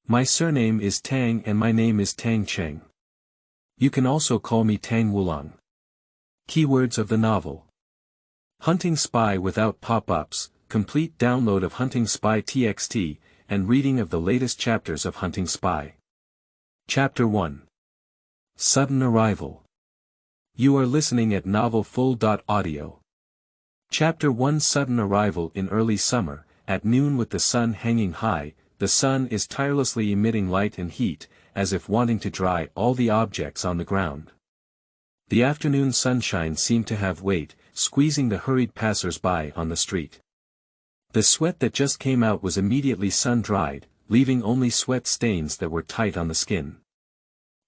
My surname is Tang and my name is Tang Cheng. You can also call me Tang Wulang. Keywords of the novel. Hunting Spy without pop-ups, complete download of Hunting Spy TXT, and reading of the latest chapters of Hunting Spy. Chapter 1. Sudden Arrival. You are listening at novelfull.audio. Chapter 1. Sudden Arrival. In early summer, at noon with the sun hanging high, the sun is tirelessly emitting light and heat, as if wanting to dry all the objects on the ground. The afternoon sunshine seemed to have weight, squeezing the hurried passers-by on the street. The sweat that just came out was immediately sun-dried, leaving only sweat stains that were tight on the skin.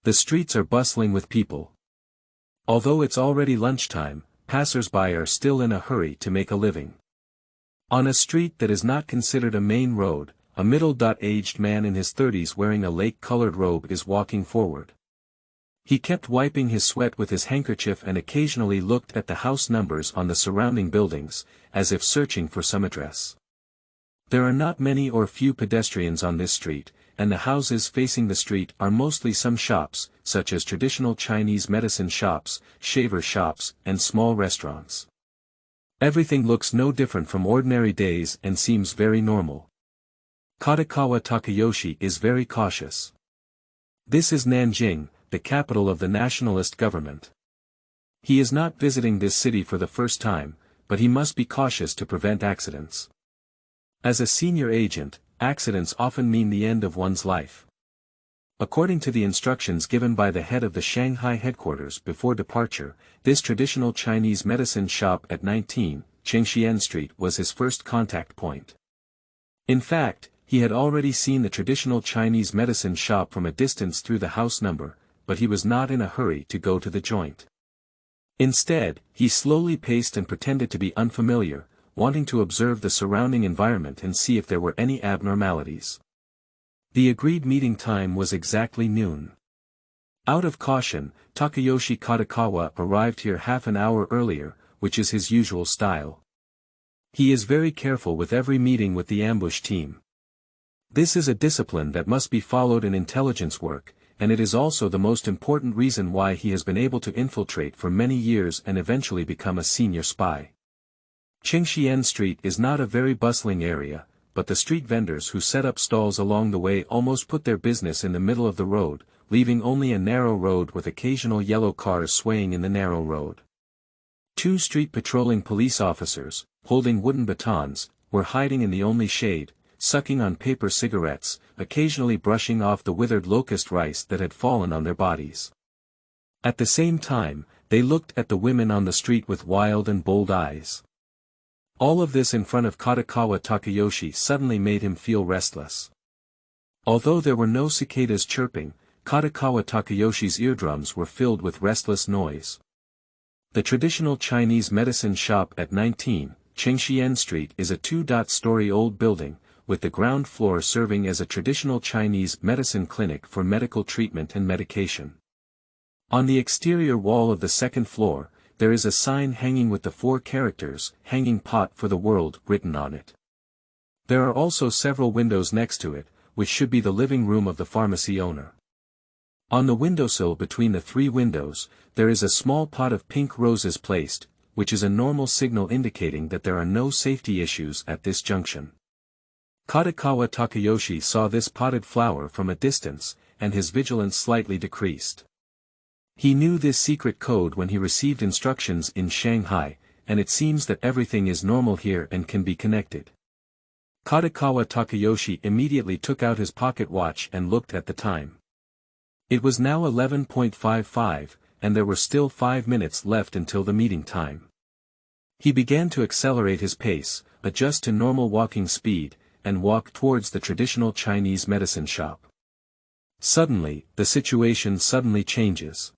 The streets are bustling with people. Although it's already lunchtime, passers-by are still in a hurry to make a living. On a street that is not considered a main road, a middle-aged man in his 30s wearing a lake-colored robe is walking forward. He kept wiping his sweat with his handkerchief and occasionally looked at the house numbers on the surrounding buildings, as if searching for some address. There are not many or few pedestrians on this street, and the houses facing the street are mostly some shops, such as traditional Chinese medicine shops, shaver shops, and small restaurants. Everything looks no different from ordinary days and seems very normal. Katakawa Takayoshi is very cautious. This is Nanjing, the capital of the nationalist government. He is not visiting this city for the first time, but he must be cautious to prevent accidents. As a senior agent, accidents often mean the end of one's life. According to the instructions given by the head of the Shanghai headquarters before departure, this traditional Chinese medicine shop at 19, Chengxian Street was his first contact point. In fact, he had already seen the traditional Chinese medicine shop from a distance through the house number, but he was not in a hurry to go to the joint. Instead, he slowly paced and pretended to be unfamiliar, wanting to observe the surrounding environment and see if there were any abnormalities. The agreed meeting time was exactly noon. Out of caution, Takayoshi Katakawa arrived here half an hour earlier, which is his usual style. He is very careful with every meeting with the ambush team. This is a discipline that must be followed in intelligence work, and it is also the most important reason why he has been able to infiltrate for many years and eventually become a senior spy. Chengxian Street is not a very bustling area, but the street vendors who set up stalls along the way almost put their business in the middle of the road, leaving only a narrow road with occasional yellow cars swaying in the narrow road. 2 street patrolling police officers, holding wooden batons, were hiding in the only shade, sucking on paper cigarettes, occasionally brushing off the withered locust rice that had fallen on their bodies. At the same time, they looked at the women on the street with wild and bold eyes. All of this in front of Katakawa Takayoshi suddenly made him feel restless. Although there were no cicadas chirping, Katakawa Takayoshi's eardrums were filled with restless noise. The traditional Chinese medicine shop at 19, Chengxian Street is a 2-story old building, with the ground floor serving as a traditional Chinese medicine clinic for medical treatment and medication. On the exterior wall of the second floor, there is a sign hanging with the 4 characters, "Hanging Pot for the World," written on it. There are also several windows next to it, which should be the living room of the pharmacy owner. On the windowsill between the 3 windows, there is a small pot of pink roses placed, which is a normal signal indicating that there are no safety issues at this junction. Katakawa Takayoshi saw this potted flower from a distance, and his vigilance slightly decreased. He knew this secret code when he received instructions in Shanghai, and it seems that everything is normal here and can be connected. Katakawa Takayoshi immediately took out his pocket watch and looked at the time. It was now 11:55, and there were still 5 minutes left until the meeting time. He began to accelerate his pace, adjust to normal walking speed, and walk towards the traditional Chinese medicine shop. Suddenly, the situation suddenly changes.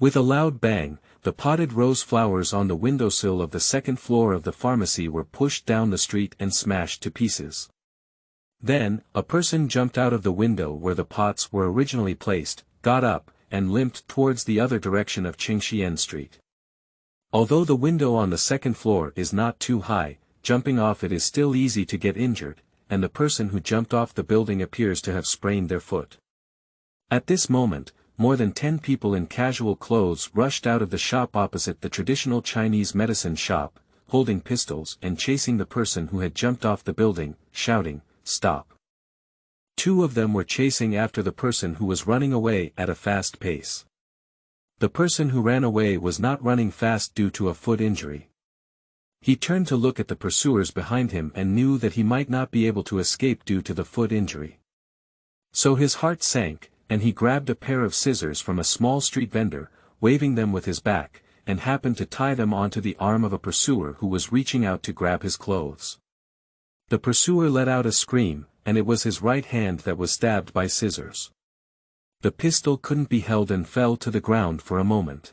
With a loud bang, the potted rose flowers on the windowsill of the second floor of the pharmacy were pushed down the street and smashed to pieces. Then, a person jumped out of the window where the pots were originally placed, got up, and limped towards the other direction of Chengxian Street. Although the window on the second floor is not too high, jumping off it is still easy to get injured, and the person who jumped off the building appears to have sprained their foot. At this moment, more than 10 people in casual clothes rushed out of the shop opposite the traditional Chinese medicine shop, holding pistols and chasing the person who had jumped off the building, shouting, "Stop!" 2 of them were chasing after the person who was running away at a fast pace. The person who ran away was not running fast due to a foot injury. He turned to look at the pursuers behind him and knew that he might not be able to escape due to the foot injury. So his heart sank, and he grabbed a pair of scissors from a small street vendor, waving them with his back, and happened to tie them onto the arm of a pursuer who was reaching out to grab his clothes. The pursuer let out a scream, and it was his right hand that was stabbed by scissors. The pistol couldn't be held and fell to the ground for a moment.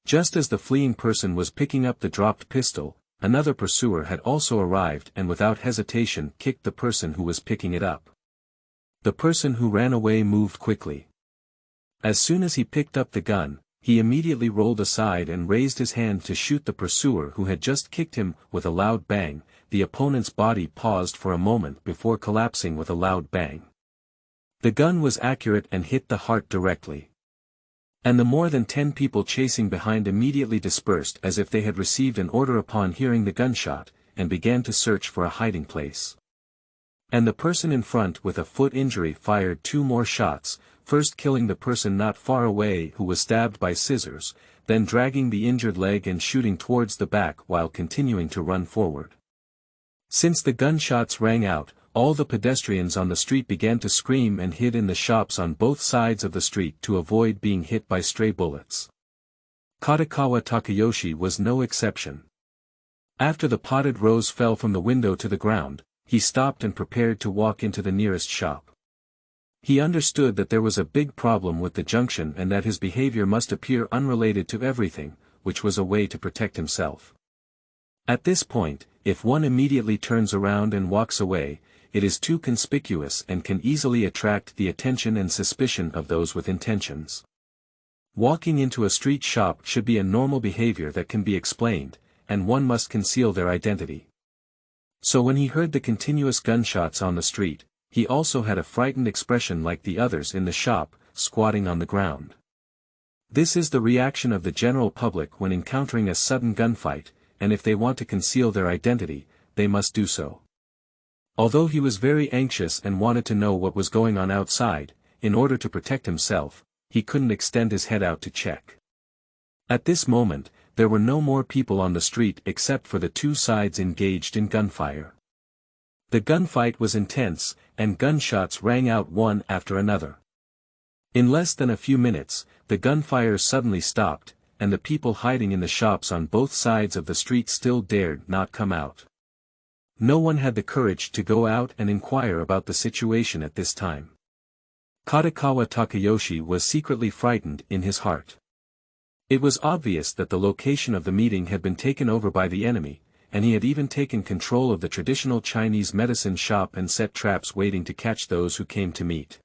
Just as the fleeing person was picking up the dropped pistol, another pursuer had also arrived and without hesitation kicked the person who was picking it up. The person who ran away moved quickly. As soon as he picked up the gun, he immediately rolled aside and raised his hand to shoot the pursuer who had just kicked him. With a loud bang, the opponent's body paused for a moment before collapsing with a loud bang. The gun was accurate and hit the heart directly. And the more than 10 people chasing behind immediately dispersed as if they had received an order upon hearing the gunshot, and began to search for a hiding place. And the person in front with a foot injury fired 2 more shots, first killing the person not far away who was stabbed by scissors, then dragging the injured leg and shooting towards the back while continuing to run forward. Since the gunshots rang out, all the pedestrians on the street began to scream and hid in the shops on both sides of the street to avoid being hit by stray bullets. Katakawa Takayoshi was no exception. After the potted rose fell from the window to the ground, he stopped and prepared to walk into the nearest shop. He understood that there was a big problem with the junction and that his behavior must appear unrelated to everything, which was a way to protect himself. At this point, if one immediately turns around and walks away, it is too conspicuous and can easily attract the attention and suspicion of those with intentions. Walking into a street shop should be a normal behavior that can be explained, and one must conceal their identity. So when he heard the continuous gunshots on the street, he also had a frightened expression like the others in the shop, squatting on the ground. This is the reaction of the general public when encountering a sudden gunfight, and if they want to conceal their identity, they must do so. Although he was very anxious and wanted to know what was going on outside, in order to protect himself, he couldn't extend his head out to check. At this moment, there were no more people on the street except for the 2 sides engaged in gunfire. The gunfight was intense, and gunshots rang out one after another. In less than a few minutes, the gunfire suddenly stopped, and the people hiding in the shops on both sides of the street still dared not come out. No one had the courage to go out and inquire about the situation at this time. Katakawa Takayoshi was secretly frightened in his heart. It was obvious that the location of the meeting had been taken over by the enemy, and he had even taken control of the traditional Chinese medicine shop and set traps waiting to catch those who came to meet.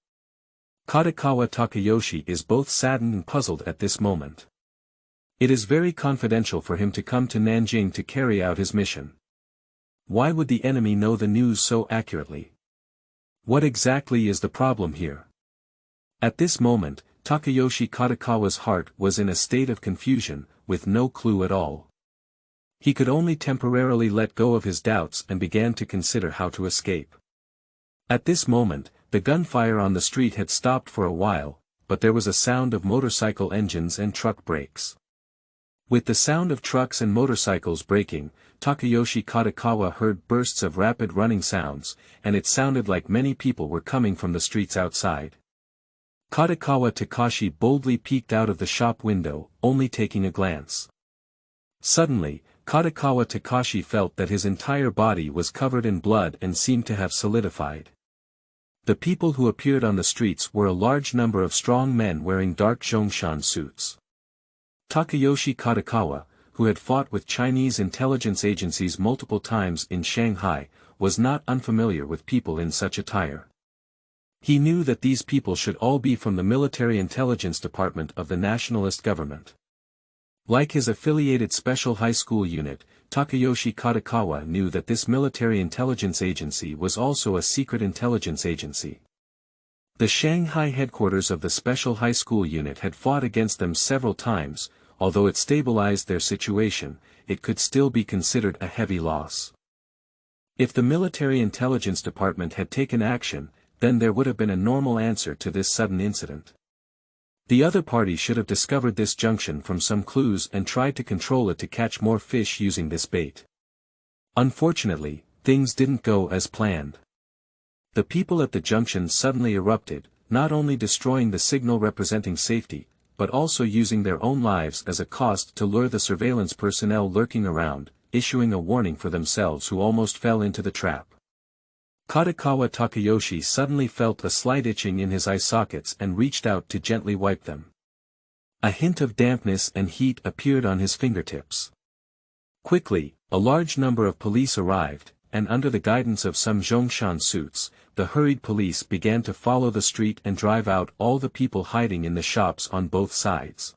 Katakawa Takayoshi is both saddened and puzzled at this moment. It is very confidential for him to come to Nanjing to carry out his mission. Why would the enemy know the news so accurately? What exactly is the problem here? At this moment, Takayoshi Katakawa's heart was in a state of confusion, with no clue at all. He could only temporarily let go of his doubts and began to consider how to escape. At this moment, the gunfire on the street had stopped for a while, but there was a sound of motorcycle engines and truck brakes. With the sound of trucks and motorcycles braking, Takayoshi Katakawa heard bursts of rapid running sounds, and it sounded like many people were coming from the streets outside. Katakawa Takashi boldly peeked out of the shop window, only taking a glance. Suddenly, Katakawa Takashi felt that his entire body was covered in blood and seemed to have solidified. The people who appeared on the streets were a large number of strong men wearing dark Zhongshan suits. Takayoshi Katakawa, who had fought with Chinese intelligence agencies multiple times in Shanghai, was not unfamiliar with people in such attire. He knew that these people should all be from the military intelligence department of the nationalist government. Like his affiliated special high school unit, Takayoshi Katakawa knew that this military intelligence agency was also a secret intelligence agency. The Shanghai headquarters of the special high school unit had fought against them several times. Although it stabilized their situation, it could still be considered a heavy loss. If the military intelligence department had taken action, then there would have been a normal answer to this sudden incident. The other party should have discovered this junction from some clues and tried to control it to catch more fish using this bait. Unfortunately, things didn't go as planned. The people at the junction suddenly erupted, not only destroying the signal representing safety, but also using their own lives as a cost to lure the surveillance personnel lurking around, issuing a warning for themselves who almost fell into the trap. Katakawa Takayoshi suddenly felt a slight itching in his eye sockets and reached out to gently wipe them. A hint of dampness and heat appeared on his fingertips. Quickly, a large number of police arrived, and under the guidance of some Zhongshan suits, the hurried police began to follow the street and drive out all the people hiding in the shops on both sides.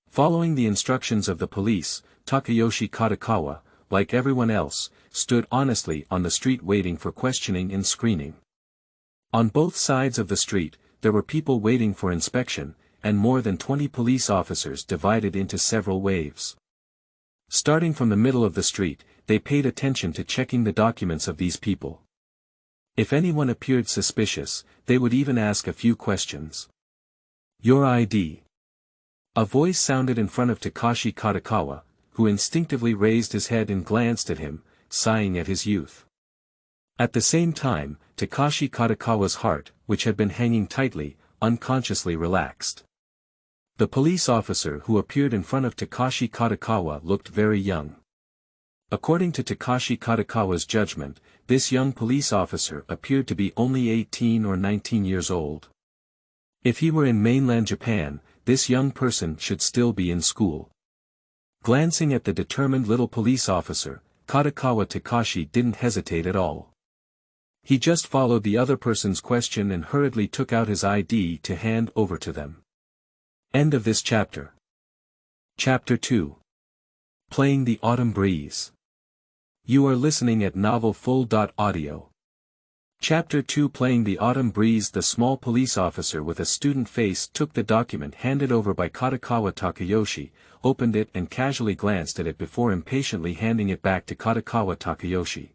Following the instructions of the police, Takayoshi Katakawa, like everyone else, stood honestly on the street waiting for questioning and screening. On both sides of the street, there were people waiting for inspection, and more than 20 police officers divided into several waves. Starting from the middle of the street, they paid attention to checking the documents of these people. If anyone appeared suspicious, they would even ask a few questions. "Your ID." A voice sounded in front of Takashi Katakawa, who instinctively raised his head and glanced at him, sighing at his youth. At the same time, Takashi Katakawa's heart, which had been hanging tightly, unconsciously relaxed. The police officer who appeared in front of Takashi Katakawa looked very young. According to Takashi Katakawa's judgment, this young police officer appeared to be only 18 or 19 years old. If he were in mainland Japan, this young person should still be in school. Glancing at the determined little police officer, Katakawa Takashi didn't hesitate at all. He just followed the other person's question and hurriedly took out his ID to hand over to them. End of this chapter. Chapter 2. Playing the Autumn Breeze. You are listening at novelfull.audio. Chapter 2. Playing the Autumn Breeze. The small police officer with a student face took the document handed over by Katakawa Takayoshi, opened it and casually glanced at it before impatiently handing it back to Katakawa Takayoshi.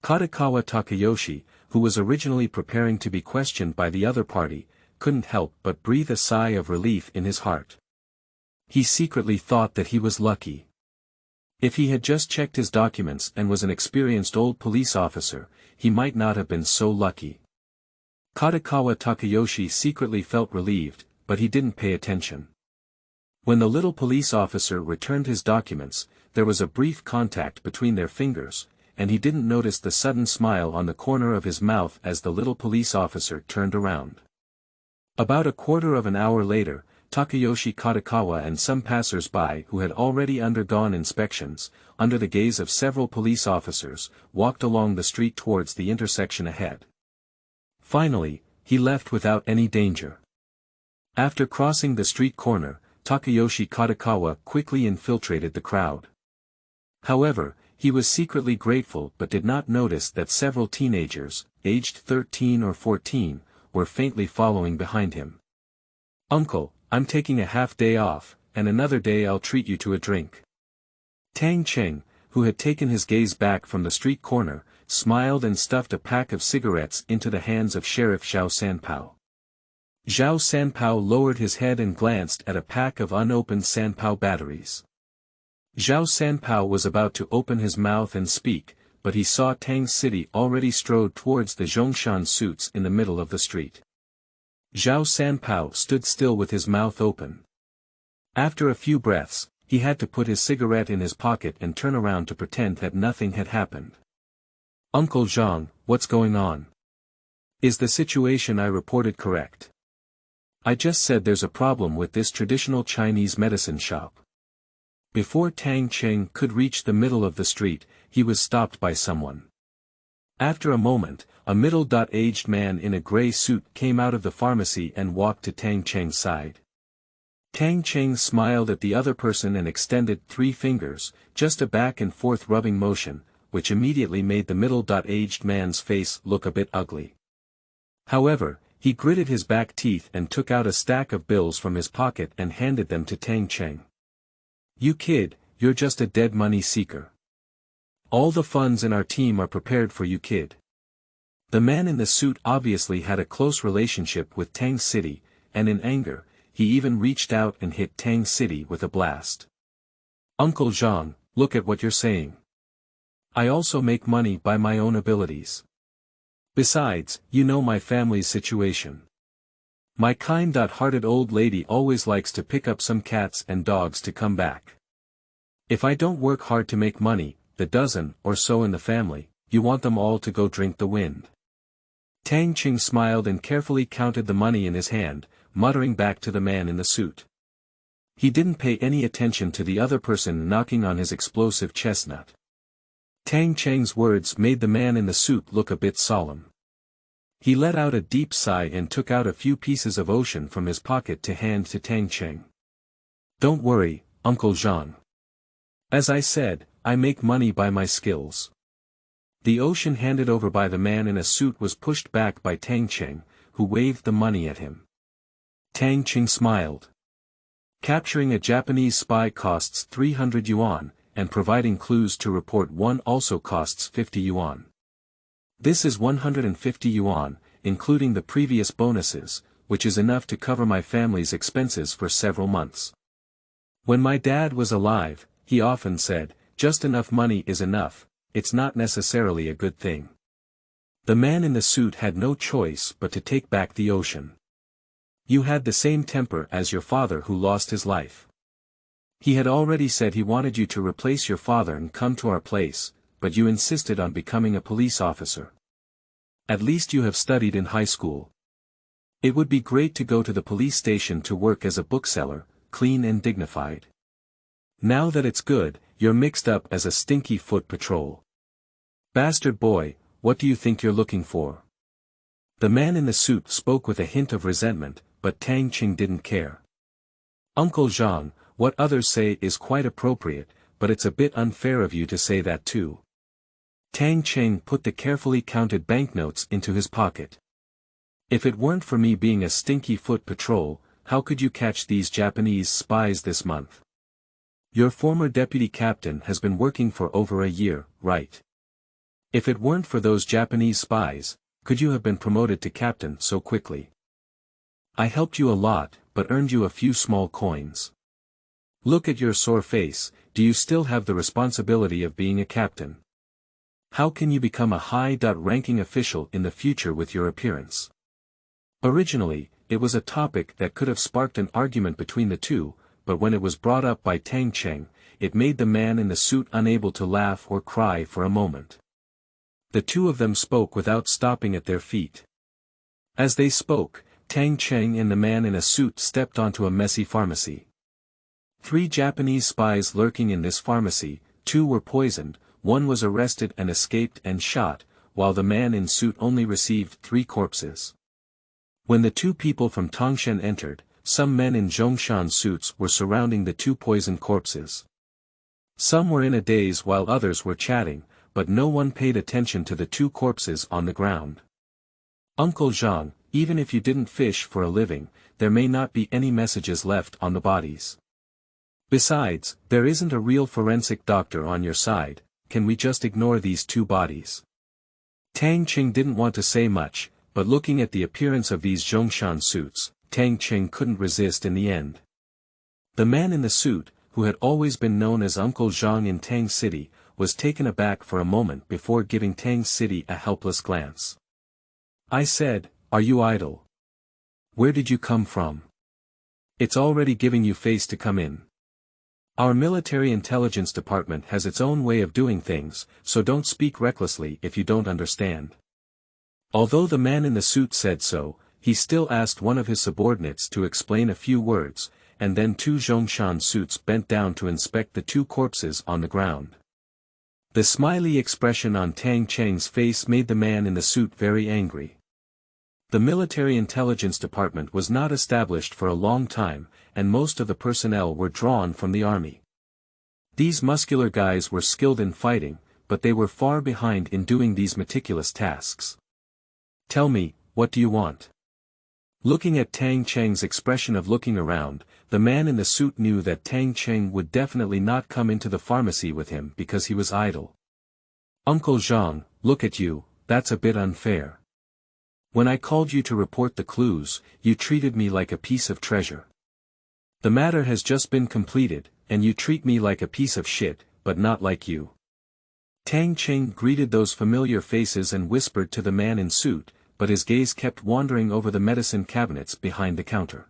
Katakawa Takayoshi, who was originally preparing to be questioned by the other party, couldn't help but breathe a sigh of relief in his heart. He secretly thought that he was lucky. If he had just checked his documents and was an experienced old police officer, he might not have been so lucky. Katakawa Takayoshi secretly felt relieved, but he didn't pay attention. When the little police officer returned his documents, there was a brief contact between their fingers, and he didn't notice the sudden smile on the corner of his mouth as the little police officer turned around. About a quarter of an hour later, Takayoshi Katakawa and some passers-by who had already undergone inspections, under the gaze of several police officers, walked along the street towards the intersection ahead. Finally, he left without any danger. After crossing the street corner, Takayoshi Katakawa quickly infiltrated the crowd. However, he was secretly grateful but did not notice that several teenagers, aged 13 or 14, were faintly following behind him. "Uncle, I'm taking a half-day off, and another day I'll treat you to a drink." Tang Cheng, who had taken his gaze back from the street corner, smiled and stuffed a pack of cigarettes into the hands of Sheriff Zhao Sanpao. Zhao Sanpao lowered his head and glanced at a pack of unopened Sanpao batteries. Zhao Sanpao was about to open his mouth and speak, but he saw Tang City already strode towards the Zhongshan suits in the middle of the street. Zhao Sanpao stood still with his mouth open. After a few breaths, he had to put his cigarette in his pocket and turn around to pretend that nothing had happened. "Uncle Zhang, what's going on? Is the situation I reported correct? I just said there's a problem with this traditional Chinese medicine shop." Before Tang Cheng could reach the middle of the street, he was stopped by someone. After a moment, a middle-aged man in a gray suit came out of the pharmacy and walked to Tang Cheng's side. Tang Cheng smiled at the other person and extended 3 fingers, just a back and forth rubbing motion, which immediately made the middle-aged man's face look a bit ugly. However, he gritted his back teeth and took out a stack of bills from his pocket and handed them to Tang Cheng. "You kid, you're just a dead money seeker. All the funds in our team are prepared for you, kid." The man in the suit obviously had a close relationship with Tang City, and in anger, he even reached out and hit Tang City with a blast. "Uncle Zhang, look at what you're saying. I also make money by my own abilities. Besides, you know my family's situation. My kind-hearted old lady always likes to pick up some cats and dogs to come back. If I don't work hard to make money, the dozen or so in the family, you want them all to go drink the wind." Tang Cheng smiled and carefully counted the money in his hand, muttering back to the man in the suit. He didn't pay any attention to the other person knocking on his explosive chestnut. Tang Cheng's words made the man in the suit look a bit solemn. He let out a deep sigh and took out a few pieces of ocean from his pocket to hand to Tang Cheng. "Don't worry, Uncle Zhang. As I said, I make money by my skills." The ocean handed over by the man in a suit was pushed back by Tang Cheng, who waved the money at him. Tang Cheng smiled. Capturing a Japanese spy costs 300 yuan, and providing clues to report one also costs 50 yuan. This is 150 yuan, including the previous bonuses, which is enough to cover my family's expenses for several months. When my dad was alive, he often said, "Just enough money is enough, it's not necessarily a good thing." The man in the suit had no choice but to take back the ocean. "You had the same temper as your father who lost his life. He had already said he wanted you to replace your father and come to our place, but you insisted on becoming a police officer. At least you have studied in high school. It would be great to go to the police station to work as a bookseller, clean and dignified. Now that it's good, you're mixed up as a stinky foot patrol. Bastard boy, what do you think you're looking for?" The man in the suit spoke with a hint of resentment, but Tang Cheng didn't care. "Uncle Zhang, what others say is quite appropriate, but it's a bit unfair of you to say that too." Tang Cheng put the carefully counted banknotes into his pocket. "If it weren't for me being a stinky foot patrol, how could you catch these Japanese spies this month? Your former deputy captain has been working for over a year, right? If it weren't for those Japanese spies, could you have been promoted to captain so quickly? I helped you a lot, but earned you a few small coins. Look at your sore face, do you still have the responsibility of being a captain? How can you become a high-ranking official in the future with your appearance?" Originally, it was a topic that could have sparked an argument between the two, but when it was brought up by Tang Cheng, it made the man in the suit unable to laugh or cry for a moment. The two of them spoke without stopping at their feet. As they spoke, Tang Cheng and the man in a suit stepped onto a messy pharmacy. 3 Japanese spies lurking in this pharmacy, 2 were poisoned, 1 was arrested and escaped and shot, while the man in suit only received 3 corpses. When the 2 people from Tangshan entered, some men in Zhongshan suits were surrounding the 2 poisoned corpses. Some were in a daze while others were chatting, but no one paid attention to the 2 corpses on the ground. "Uncle Zhang, even if you didn't fish for a living, there may not be any messages left on the bodies. Besides, there isn't a real forensic doctor on your side, can we just ignore these 2 bodies?" Tang Cheng didn't want to say much, but looking at the appearance of these Zhongshan suits, Tang Cheng couldn't resist in the end. The man in the suit, who had always been known as Uncle Zhang in Tang City, was taken aback for a moment before giving Tang City a helpless glance. "I said, are you idle? Where did you come from? It's already giving you face to come in. Our military intelligence department has its own way of doing things, so don't speak recklessly if you don't understand." Although the man in the suit said so, he still asked one of his subordinates to explain a few words, and then 2 Zhongshan suits bent down to inspect the 2 corpses on the ground. The smiley expression on Tang Cheng's face made the man in the suit very angry. The military intelligence department was not established for a long time, and most of the personnel were drawn from the army. These muscular guys were skilled in fighting, but they were far behind in doing these meticulous tasks. "Tell me, what do you want?" Looking at Tang Cheng's expression of looking around, the man in the suit knew that Tang Cheng would definitely not come into the pharmacy with him because he was idle. "Uncle Zhang, look at you, that's a bit unfair. When I called you to report the clues, you treated me like a piece of treasure. The matter has just been completed, and you treat me like a piece of shit, but not like you." Tang Cheng greeted those familiar faces and whispered to the man in suit, but his gaze kept wandering over the medicine cabinets behind the counter.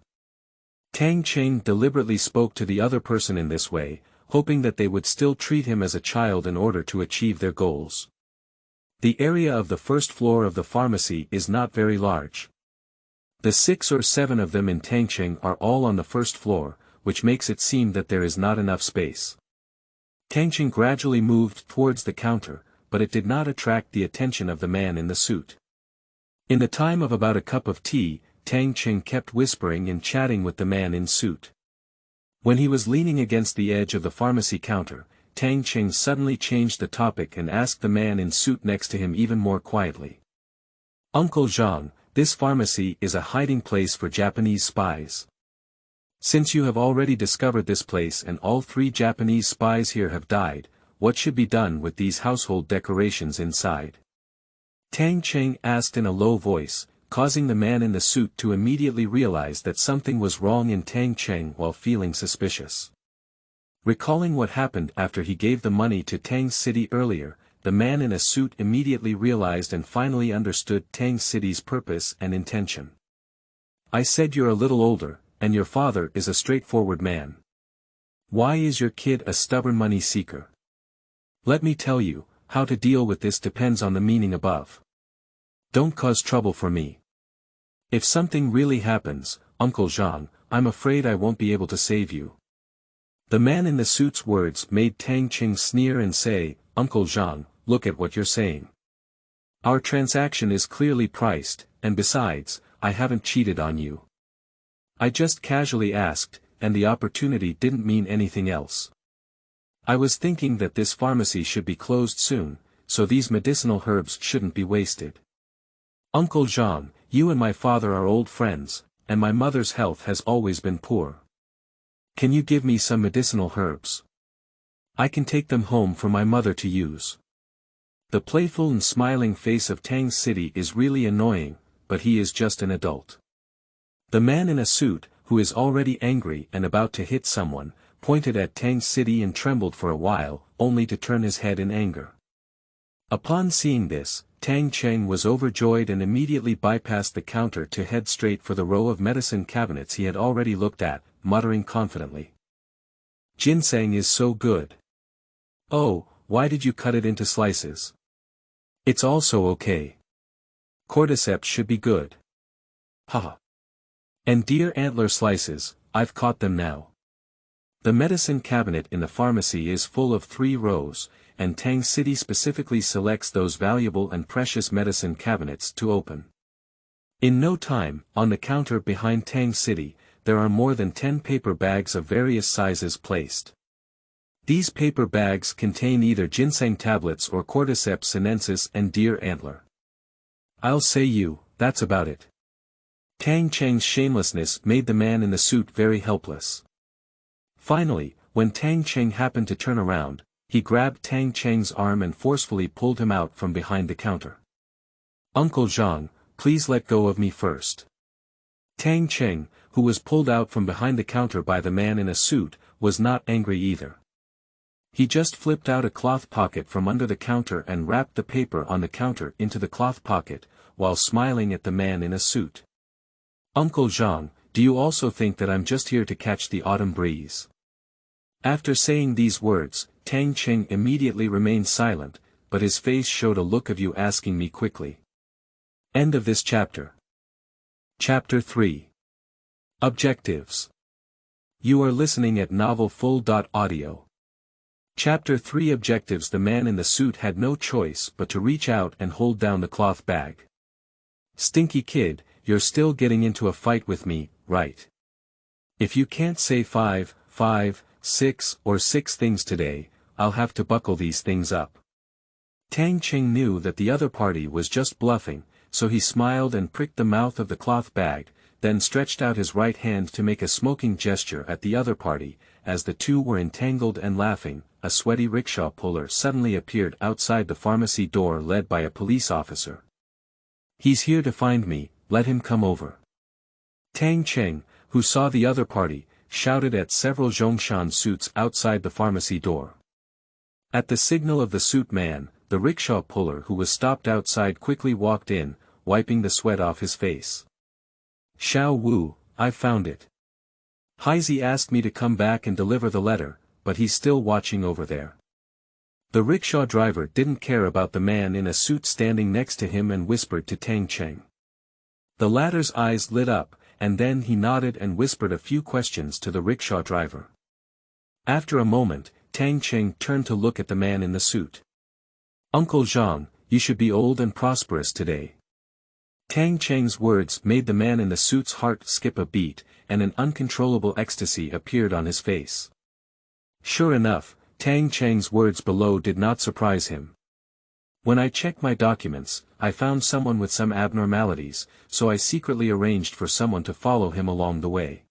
Tang Cheng deliberately spoke to the other person in this way, hoping that they would still treat him as a child in order to achieve their goals. The area of the first floor of the pharmacy is not very large. The 6 or 7 of them in Tang Cheng are all on the first floor, which makes it seem that there is not enough space. Tang Cheng gradually moved towards the counter, but it did not attract the attention of the man in the suit. In the time of about a cup of tea, Tang Cheng kept whispering and chatting with the man in suit. When he was leaning against the edge of the pharmacy counter, Tang Cheng suddenly changed the topic and asked the man in suit next to him even more quietly. "Uncle Zhang, this pharmacy is a hiding place for Japanese spies. Since you have already discovered this place and all 3 Japanese spies here have died, what should be done with these household decorations inside?" Tang Cheng asked in a low voice, causing the man in the suit to immediately realize that something was wrong in Tang Cheng while feeling suspicious. Recalling what happened after he gave the money to Tang City earlier, the man in a suit immediately realized and finally understood Tang City's purpose and intention. "I said you're a little older, and your father is a straightforward man. Why is your kid a stubborn money seeker? Let me tell you, how to deal with this depends on the meaning above. Don't cause trouble for me. If something really happens, Uncle Zhang, I'm afraid I won't be able to save you." The man in the suit's words made Tang Cheng sneer and say, "Uncle Zhang, look at what you're saying. Our transaction is clearly priced, and besides, I haven't cheated on you. I just casually asked, and the opportunity didn't mean anything else. I was thinking that this pharmacy should be closed soon, so these medicinal herbs shouldn't be wasted. Uncle Zhang, you and my father are old friends, and my mother's health has always been poor. Can you give me some medicinal herbs? I can take them home for my mother to use." The playful and smiling face of Tang City is really annoying, but he is just an adult. The man in a suit, who is already angry and about to hit someone, pointed at Tang City and trembled for a while, only to turn his head in anger. Upon seeing this, Tang Cheng was overjoyed and immediately bypassed the counter to head straight for the row of medicine cabinets he had already looked at, muttering confidently. "Ginseng is so good. Oh, why did you cut it into slices? It's also okay. Cordyceps should be good. Haha. And deer antler slices, I've caught them now." The medicine cabinet in the pharmacy is full of 3 rows, and Tang City specifically selects those valuable and precious medicine cabinets to open. In no time, on the counter behind Tang City, there are more than 10 paper bags of various sizes placed. These paper bags contain either ginseng tablets or Cordyceps sinensis and deer antler. I'll say you, that's about it. Tang Cheng's shamelessness made the man in the suit very helpless. Finally, when Tang Cheng happened to turn around, he grabbed Tang Cheng's arm and forcefully pulled him out from behind the counter. "Uncle Zhang, please let go of me first." Tang Cheng, who was pulled out from behind the counter by the man in a suit, was not angry either. He just flipped out a cloth pocket from under the counter and wrapped the paper on the counter into the cloth pocket, while smiling at the man in a suit. "Uncle Zhang, do you also think that I'm just here to catch the autumn breeze?" After saying these words, Tang Cheng immediately remained silent, but his face showed a look of you asking me quickly. End of this chapter. Chapter 3. Objectives. You are listening at novelfull.audio. Chapter 3 Objectives. The man in the suit had no choice but to reach out and hold down the cloth bag. "Stinky kid, you're still getting into a fight with me, right? If you can't say 5, 6, or 6 things today, I'll have to buckle these things up. Tang Cheng knew that the other party was just bluffing, so he smiled and pricked the mouth of the cloth bag, then stretched out his right hand to make a smoking gesture at the other party. As the two were entangled and laughing, a sweaty rickshaw puller suddenly appeared outside the pharmacy door led by a police officer. "He's here to find me, let him come over." Tang Cheng, who saw the other party, shouted at several Zhongshan suits outside the pharmacy door. At the signal of the suit man, the rickshaw puller who was stopped outside quickly walked in, wiping the sweat off his face. "Xiao Wu, I've found it. Heisey asked me to come back and deliver the letter, but he's still watching over there." The rickshaw driver didn't care about the man in a suit standing next to him and whispered to Tang Cheng. The latter's eyes lit up, and then he nodded and whispered a few questions to the rickshaw driver. After a moment, Tang Cheng turned to look at the man in the suit. "Uncle Zhang, you should be old and prosperous today." Tang Cheng's words made the man in the suit's heart skip a beat, and an uncontrollable ecstasy appeared on his face. Sure enough, Tang Cheng's words below did not surprise him. "When I checked my documents, I found someone with some abnormalities, so I secretly arranged for someone to follow him along the way.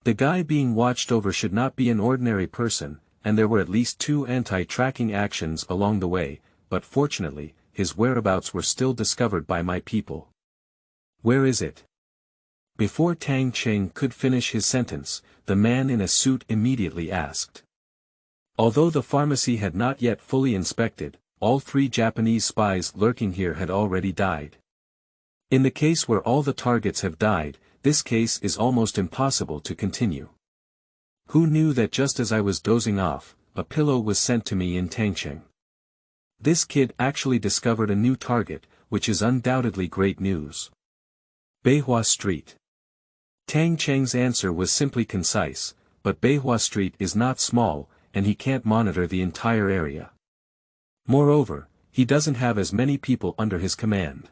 The guy being watched over should not be an ordinary person, and there were at least 2 anti-tracking actions along the way, but fortunately, his whereabouts were still discovered by my people." "Where is it?" Before Tang Cheng could finish his sentence, the man in a suit immediately asked. Although the pharmacy had not yet fully inspected, all 3 Japanese spies lurking here had already died. In the case where all the targets have died, this case is almost impossible to continue. Who knew that just as I was dozing off, a pillow was sent to me in Tangcheng? This kid actually discovered a new target, which is undoubtedly great news. Beihua Street. Tang Cheng's answer was simply concise, but Beihua Street is not small, and he can't monitor the entire area. Moreover, he doesn't have as many people under his command.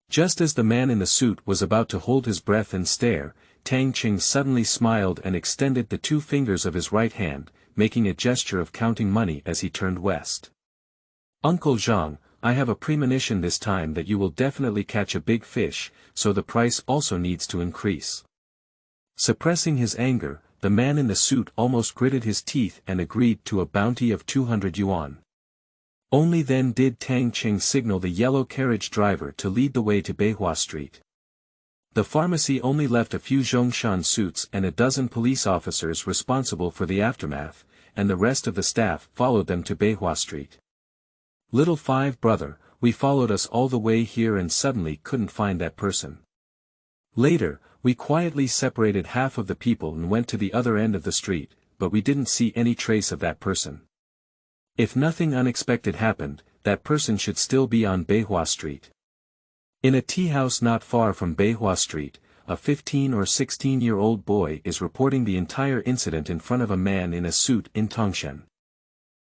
Just as the man in the suit was about to hold his breath and stare, Tang Cheng suddenly smiled and extended the 2 fingers of his right hand, making a gesture of counting money as he turned west. "Uncle Zhang, I have a premonition this time that you will definitely catch a big fish, so the price also needs to increase." Suppressing his anger, the man in the suit almost gritted his teeth and agreed to a bounty of 200 yuan. Only then did Tang Cheng signal the yellow carriage driver to lead the way to Beihua Street. The pharmacy only left a few Zhongshan suits and a dozen police officers responsible for the aftermath, and the rest of the staff followed them to Beihua Street. "Little Five brother, we followed us all the way here and suddenly couldn't find that person. Later, we quietly separated half of the people and went to the other end of the street, but we didn't see any trace of that person. If nothing unexpected happened, that person should still be on Beihua Street." In a tea house not far from Beihua Street, a 15 or 16-year-old boy is reporting the entire incident in front of a man in a suit in Tangshan.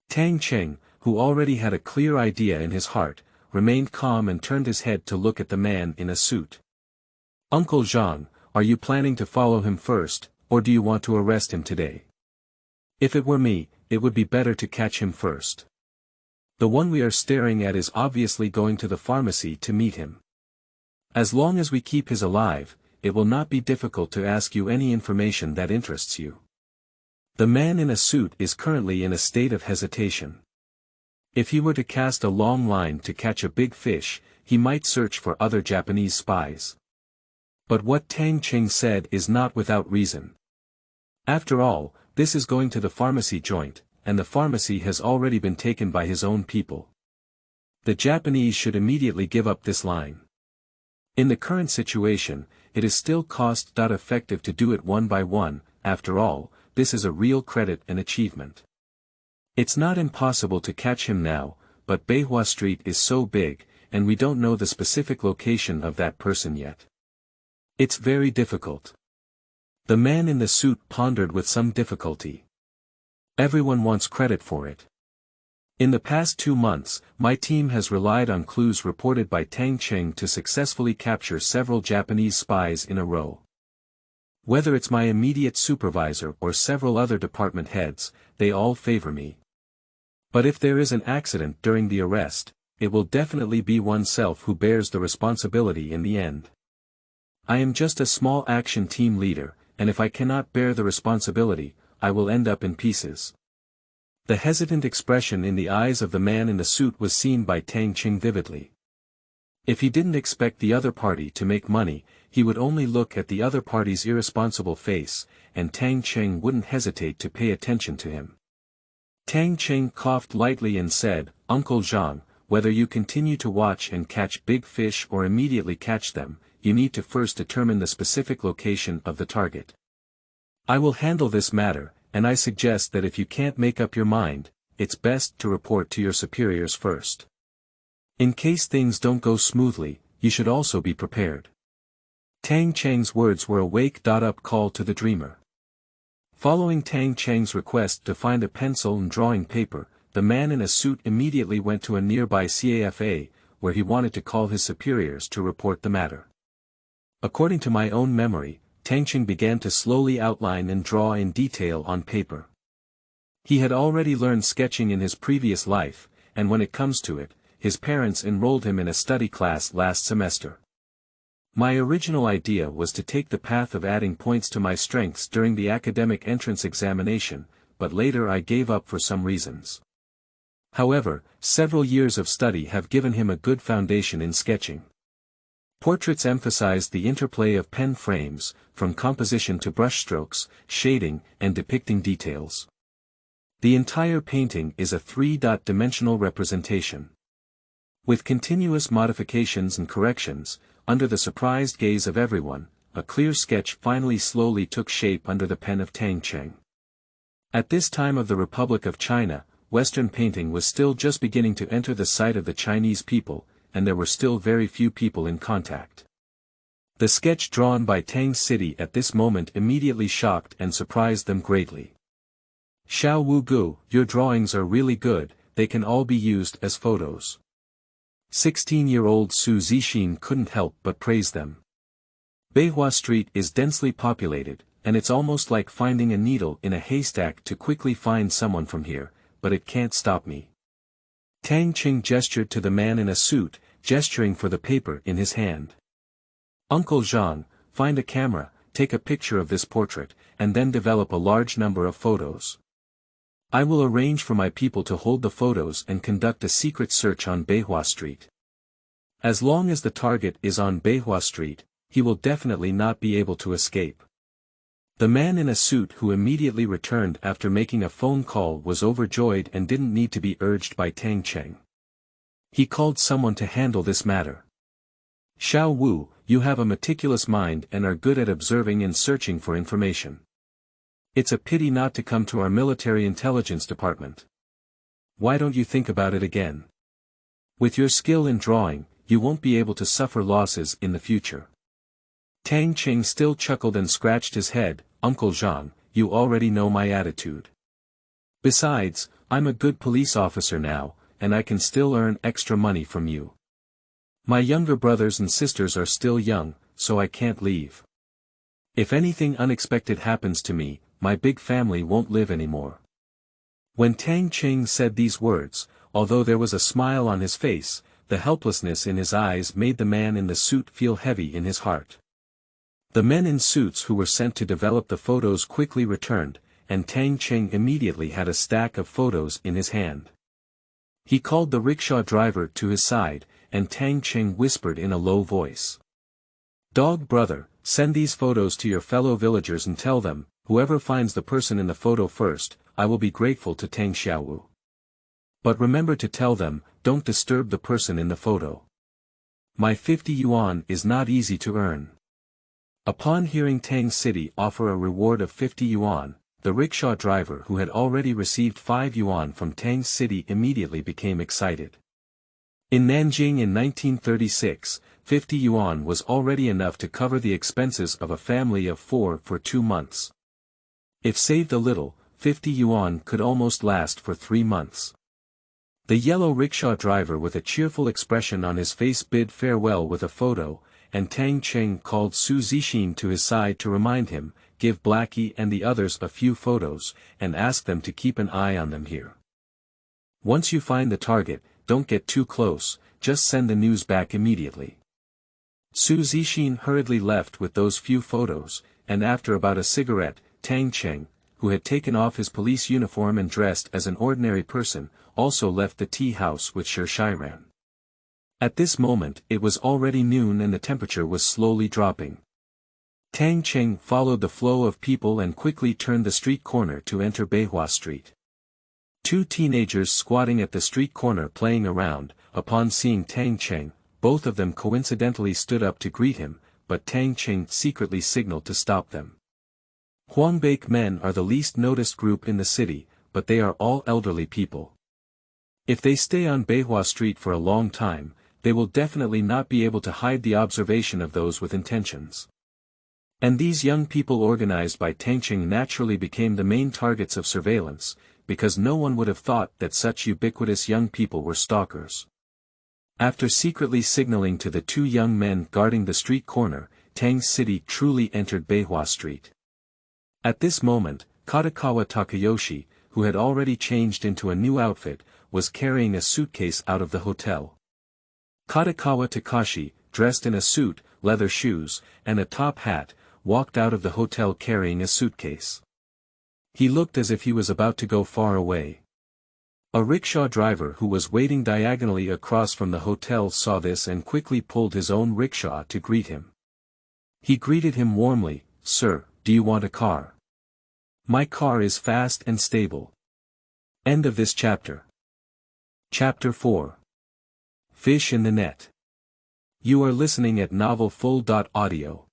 Tang Cheng, who already had a clear idea in his heart, remained calm and turned his head to look at the man in a suit. "Uncle Zhang, are you planning to follow him first, or do you want to arrest him today?" "If it were me, it would be better to catch him first. The one we are staring at is obviously going to the pharmacy to meet him. As long as we keep his alive, it will not be difficult to ask you any information that interests you." The man in a suit is currently in a state of hesitation. If he were to cast a long line to catch a big fish, he might search for other Japanese spies. But what Tang Cheng said is not without reason. After all, this is going to the pharmacy joint, and the pharmacy has already been taken by his own people. The Japanese should immediately give up this line. In the current situation, it is still cost-effective to do it one by one. After all, this is a real credit and achievement. It's not impossible to catch him now, but Beihua Street is so big, and we don't know the specific location of that person yet. It's very difficult. The man in the suit pondered with some difficulty. Everyone wants credit for it. In the past 2 months, my team has relied on clues reported by Tang Cheng to successfully capture several Japanese spies in a row. Whether it's my immediate supervisor or several other department heads, they all favor me. But if there is an accident during the arrest, it will definitely be oneself who bears the responsibility in the end. I am just a small action team leader, and if I cannot bear the responsibility, I will end up in pieces. The hesitant expression in the eyes of the man in the suit was seen by Tang Cheng vividly. If he didn't expect the other party to make money, he would only look at the other party's irresponsible face, and Tang Cheng wouldn't hesitate to pay attention to him. Tang Cheng coughed lightly and said, "Uncle Zhang, whether you continue to watch and catch big fish or immediately catch them, you need to first determine the specific location of the target. I will handle this matter, and I suggest that if you can't make up your mind, it's best to report to your superiors first. In case things don't go smoothly, you should also be prepared." Tang Cheng's words were a wake-up call to the dreamer. Following Tang Cheng's request to find a pencil and drawing paper, the man in a suit immediately went to a nearby CAFA, where he wanted to call his superiors to report the matter. According to my own memory, Tang Cheng began to slowly outline and draw in detail on paper. He had already learned sketching in his previous life, and when it comes to it, his parents enrolled him in a study class last semester. My original idea was to take the path of adding points to my strengths during the academic entrance examination, but later I gave up for some reasons. However, several years of study have given him a good foundation in sketching. Portraits emphasized the interplay of pen frames, from composition to brushstrokes, shading, and depicting details. The entire painting is a three-dimensional representation. With continuous modifications and corrections, under the surprised gaze of everyone, a clear sketch finally slowly took shape under the pen of Tang Cheng. At this time of the Republic of China, Western painting was still just beginning to enter the sight of the Chinese people, and there were still very few people in contact. The sketch drawn by Tang's city at this moment immediately shocked and surprised them greatly. "Xiao Wu Gu, your drawings are really good, they can all be used as photos." 16-year-old Su Zixin couldn't help but praise them. Beihua Street is densely populated, and it's almost like finding a needle in a haystack to quickly find someone from here, but it can't stop me. Tang Cheng gestured to the man in a suit, gesturing for the paper in his hand. "Uncle Zhang, find a camera, take a picture of this portrait, and then develop a large number of photos. I will arrange for my people to hold the photos and conduct a secret search on Beihua Street. As long as the target is on Beihua Street, he will definitely not be able to escape." The man in a suit who immediately returned after making a phone call was overjoyed and didn't need to be urged by Tang Cheng. He called someone to handle this matter. "Xiao Wu, you have a meticulous mind and are good at observing and searching for information. It's a pity not to come to our military intelligence department. Why don't you think about it again? With your skill in drawing, you won't be able to suffer losses in the future." Tang Cheng still chuckled and scratched his head. "Uncle Zhang, you already know my attitude. Besides, I'm a good police officer now, and I can still earn extra money from you. My younger brothers and sisters are still young, so I can't leave. If anything unexpected happens to me, my big family won't live anymore." When Tang Cheng said these words, although there was a smile on his face, the helplessness in his eyes made the man in the suit feel heavy in his heart. The men in suits who were sent to develop the photos quickly returned, and Tang Cheng immediately had a stack of photos in his hand. He called the rickshaw driver to his side, and Tang Cheng whispered in a low voice. "Dog brother, send these photos to your fellow villagers and tell them, whoever finds the person in the photo first, I will be grateful to Tang Xiaowu. But remember to tell them, don't disturb the person in the photo. My 50 yuan is not easy to earn." Upon hearing Tang City offer a reward of 50 yuan, the rickshaw driver who had already received 5 yuan from Tang City immediately became excited. In Nanjing in 1936, 50 yuan was already enough to cover the expenses of a family of 4 for 2 months. If saved a little, 50 yuan could almost last for 3 months. The yellow rickshaw driver with a cheerful expression on his face bid farewell with a photo, and Tang Cheng called Su Zixin to his side to remind him, give Blackie and the others a few photos, and ask them to keep an eye on them here. Once you find the target, don't get too close, just send the news back immediately. Su Zixin hurriedly left with those few photos, and after about a cigarette, Tang Cheng, who had taken off his police uniform and dressed as an ordinary person, also left the tea house with Sir Shiran. At this moment it was already noon and the temperature was slowly dropping. Tang Cheng followed the flow of people and quickly turned the street corner to enter Beihua Street. Two teenagers squatting at the street corner playing around, upon seeing Tang Cheng, both of them coincidentally stood up to greet him, but Tang Cheng secretly signaled to stop them. Huangbake men are the least noticed group in the city, but they are all elderly people. If they stay on Beihua Street for a long time, they will definitely not be able to hide the observation of those with intentions. And these young people organized by Tang Cheng naturally became the main targets of surveillance, because no one would have thought that such ubiquitous young people were stalkers. After secretly signaling to the two young men guarding the street corner, Tang City truly entered Beihua Street. At this moment, Katakawa Takayoshi, who had already changed into a new outfit, was carrying a suitcase out of the hotel. Katakawa Takashi, dressed in a suit, leather shoes, and a top hat, walked out of the hotel carrying a suitcase. He looked as if he was about to go far away. A rickshaw driver who was waiting diagonally across from the hotel saw this and quickly pulled his own rickshaw to greet him. He greeted him warmly, "Sir, do you want a car? My car is fast and stable." End of this chapter. Chapter 4. Fish in the Net. You are listening at novelfull.audio.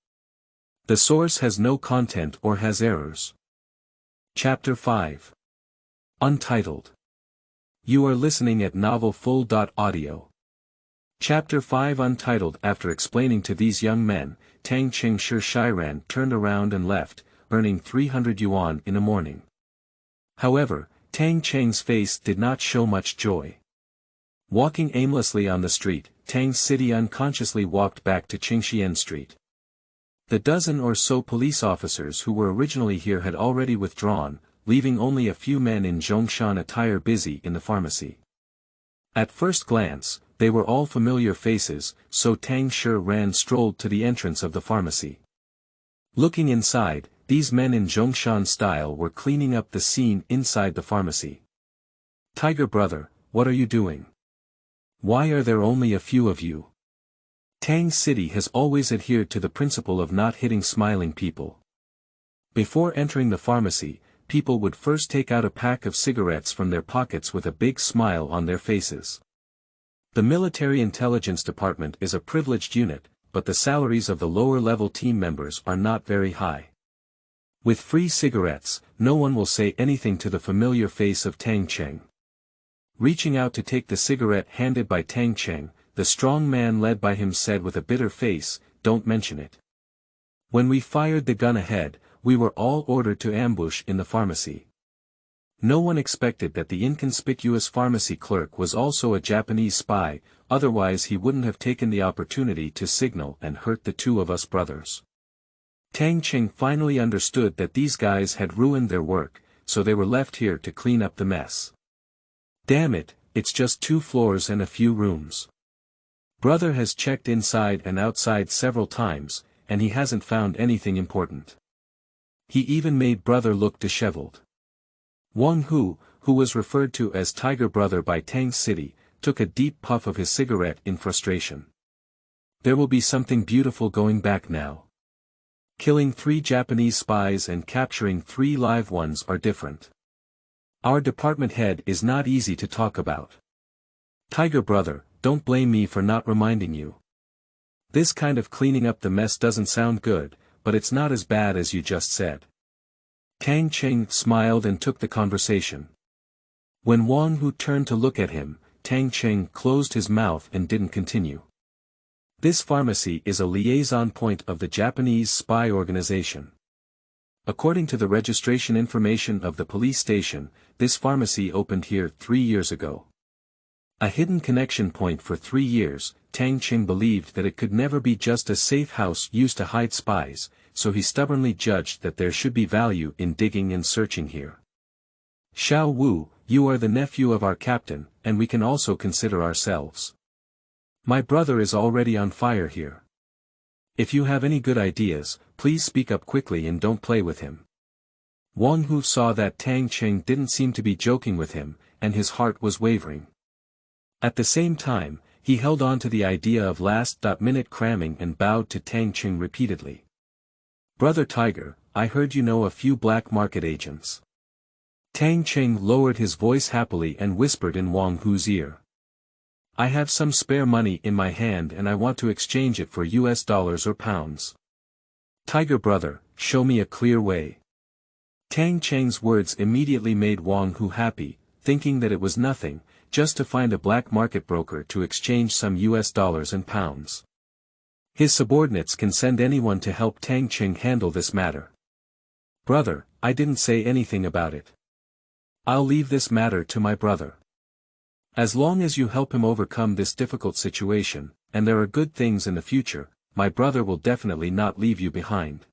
The source has no content or has errors. Chapter 5. Untitled. You are listening at novelfull.audio. Chapter 5 Untitled. After explaining to these young men, Tang Cheng Sir Shiran turned around and left, earning 300 yuan in a morning. However, Tang Cheng's face did not show much joy. Walking aimlessly on the street, Tang City unconsciously walked back to Qingxian Street. The dozen or so police officers who were originally here had already withdrawn, leaving only a few men in Zhongshan attire busy in the pharmacy. At first glance, they were all familiar faces, so Tang Shiran strolled to the entrance of the pharmacy. Looking inside, these men in Zhongshan style were cleaning up the scene inside the pharmacy. "Tiger brother, what are you doing? Why are there only a few of you?" Tang City has always adhered to the principle of not hitting smiling people. Before entering the pharmacy, people would first take out a pack of cigarettes from their pockets with a big smile on their faces. The military intelligence department is a privileged unit, but the salaries of the lower-level team members are not very high. With free cigarettes, no one will say anything to the familiar face of Tang Cheng. Reaching out to take the cigarette handed by Tang Cheng, the strong man led by him said with a bitter face, "Don't mention it. When we fired the gun ahead, we were all ordered to ambush in the pharmacy. No one expected that the inconspicuous pharmacy clerk was also a Japanese spy, otherwise he wouldn't have taken the opportunity to signal and hurt the two of us brothers." Tang Cheng finally understood that these guys had ruined their work, so they were left here to clean up the mess. "Damn it, it's just 2 floors and a few rooms. Brother has checked inside and outside several times, and he hasn't found anything important. He even made brother look disheveled." Wang Hu, who was referred to as Tiger Brother by Tang City, took a deep puff of his cigarette in frustration. "There will be something beautiful going back now. Killing 3 Japanese spies and capturing 3 live ones are different. Our department head is not easy to talk about. Tiger Brother, don't blame me for not reminding you. This kind of cleaning up the mess doesn't sound good, but it's not as bad as you just said." Tang Cheng smiled and took the conversation. When Wang Hu turned to look at him, Tang Cheng closed his mouth and didn't continue. This pharmacy is a liaison point of the Japanese spy organization. According to the registration information of the police station, this pharmacy opened here 3 years ago. A hidden connection point for 3 years, Tang Cheng believed that it could never be just a safe house used to hide spies, so he stubbornly judged that there should be value in digging and searching here. Xiao Wu, you are the nephew of our captain, and we can also consider ourselves. My brother is already on fire here. If you have any good ideas, please speak up quickly and don't play with him. Wang Hu saw that Tang Cheng didn't seem to be joking with him, and his heart was wavering. At the same time, he held on to the idea of last-minute cramming and bowed to Tang Cheng repeatedly. Brother Tiger, I heard you know a few black market agents. Tang Cheng lowered his voice happily and whispered in Wang Hu's ear. I have some spare money in my hand and I want to exchange it for US dollars or pounds. Tiger brother, show me a clear way. Tang Cheng's words immediately made Wang Hu happy, thinking that it was nothing, just to find a black market broker to exchange some US dollars and pounds. His subordinates can send anyone to help Tang Cheng handle this matter. Brother, I didn't say anything about it. I'll leave this matter to my brother. As long as you help him overcome this difficult situation, and there are good things in the future, my brother will definitely not leave you behind.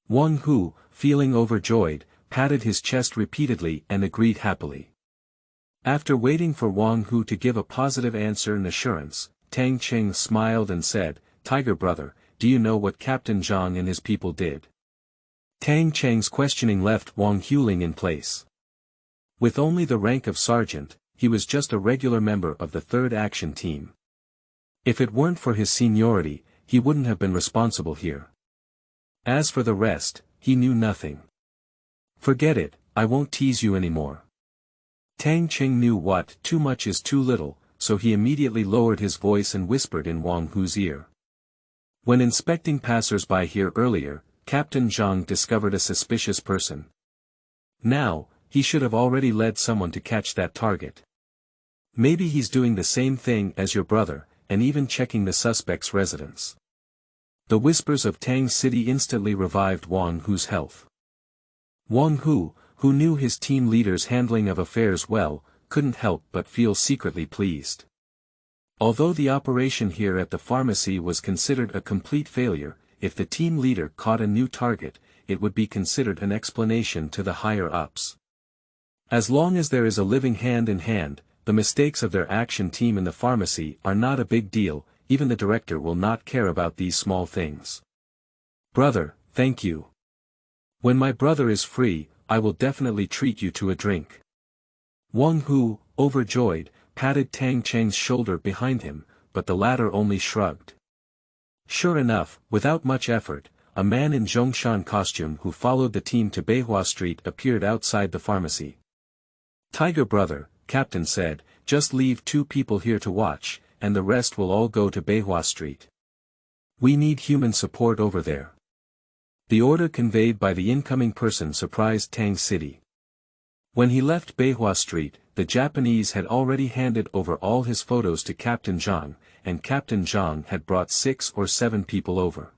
Wang Hu, feeling overjoyed, patted his chest repeatedly and agreed happily. After waiting for Wang Hu to give a positive answer and assurance, Tang Cheng smiled and said, Tiger brother, do you know what Captain Zhang and his people did? Tang Cheng's questioning left Wang Huling in place. With only the rank of sergeant, he was just a regular member of the 3rd Action Team. If it weren't for his seniority, he wouldn't have been responsible here. As for the rest, he knew nothing. Forget it, I won't tease you anymore. Tang Cheng knew what too much is too little, so he immediately lowered his voice and whispered in Wang Hu's ear. When inspecting passers-by here earlier, Captain Zhang discovered a suspicious person. Now, he should have already led someone to catch that target. Maybe he's doing the same thing as your brother, and even checking the suspect's residence. The whispers of Tang City instantly revived Wang Hu's health. Wang Hu, who knew his team leader's handling of affairs well, couldn't help but feel secretly pleased. Although the operation here at the pharmacy was considered a complete failure, if the team leader caught a new target, it would be considered an explanation to the higher-ups. As long as there is a living hand in hand, the mistakes of their action team in the pharmacy are not a big deal, even the director will not care about these small things. Brother, thank you. When my brother is free, I will definitely treat you to a drink. Wang Hu, overjoyed, patted Tang Cheng's shoulder behind him, but the latter only shrugged. Sure enough, without much effort, a man in Zhongshan costume who followed the team to Beihua Street appeared outside the pharmacy. Tiger brother, Captain said, just leave 2 people here to watch, and the rest will all go to Beihua Street. We need human support over there. The order conveyed by the incoming person surprised Tang City. When he left Beihua Street, the Japanese had already handed over all his photos to Captain Zhang, and Captain Zhang had brought 6 or 7 people over.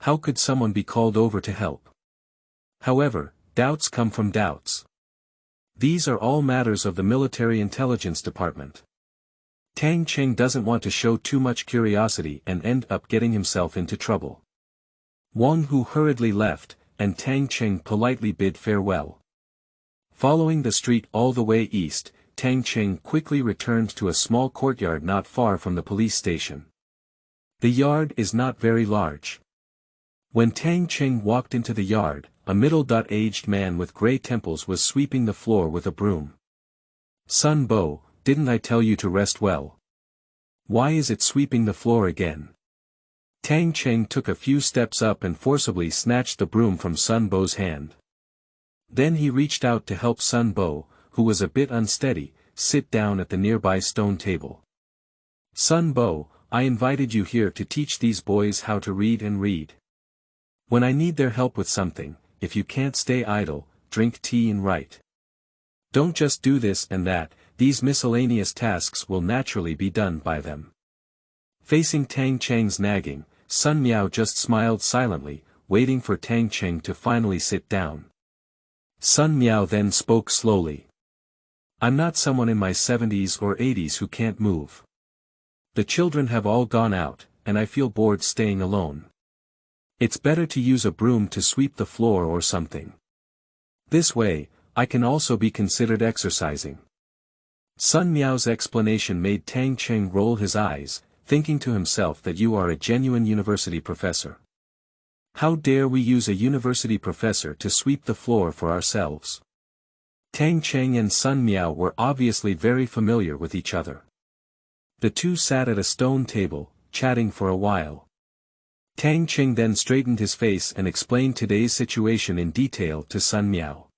How could someone be called over to help? However, doubts come from doubts. These are all matters of the Military Intelligence Department. Tang Cheng doesn't want to show too much curiosity and end up getting himself into trouble. Wang Hu hurriedly left, and Tang Cheng politely bid farewell. Following the street all the way east, Tang Cheng quickly returned to a small courtyard not far from the police station. The yard is not very large. When Tang Cheng walked into the yard, a middle-aged man with grey temples was sweeping the floor with a broom. Sun Bo, didn't I tell you to rest well? Why is it sweeping the floor again? Tang Cheng took a few steps up and forcibly snatched the broom from Sun Bo's hand. Then he reached out to help Sun Bo, who was a bit unsteady, sit down at the nearby stone table. Sun Bo, I invited you here to teach these boys how to read and read. When I need their help with something, if you can't stay idle, drink tea and write. Don't just do this and that, these miscellaneous tasks will naturally be done by them. Facing Tang Cheng's nagging, Sun Miao just smiled silently, waiting for Tang Cheng to finally sit down. Sun Miao then spoke slowly. I'm not someone in my 70s or 80s who can't move. The children have all gone out, and I feel bored staying alone. It's better to use a broom to sweep the floor or something. This way, I can also be considered exercising. Sun Miao's explanation made Tang Cheng roll his eyes, thinking to himself that you are a genuine university professor. How dare we use a university professor to sweep the floor for ourselves? Tang Cheng and Sun Miao were obviously very familiar with each other. The two sat at a stone table, chatting for a while. Tang Cheng then straightened his face and explained today's situation in detail to Sun Miao.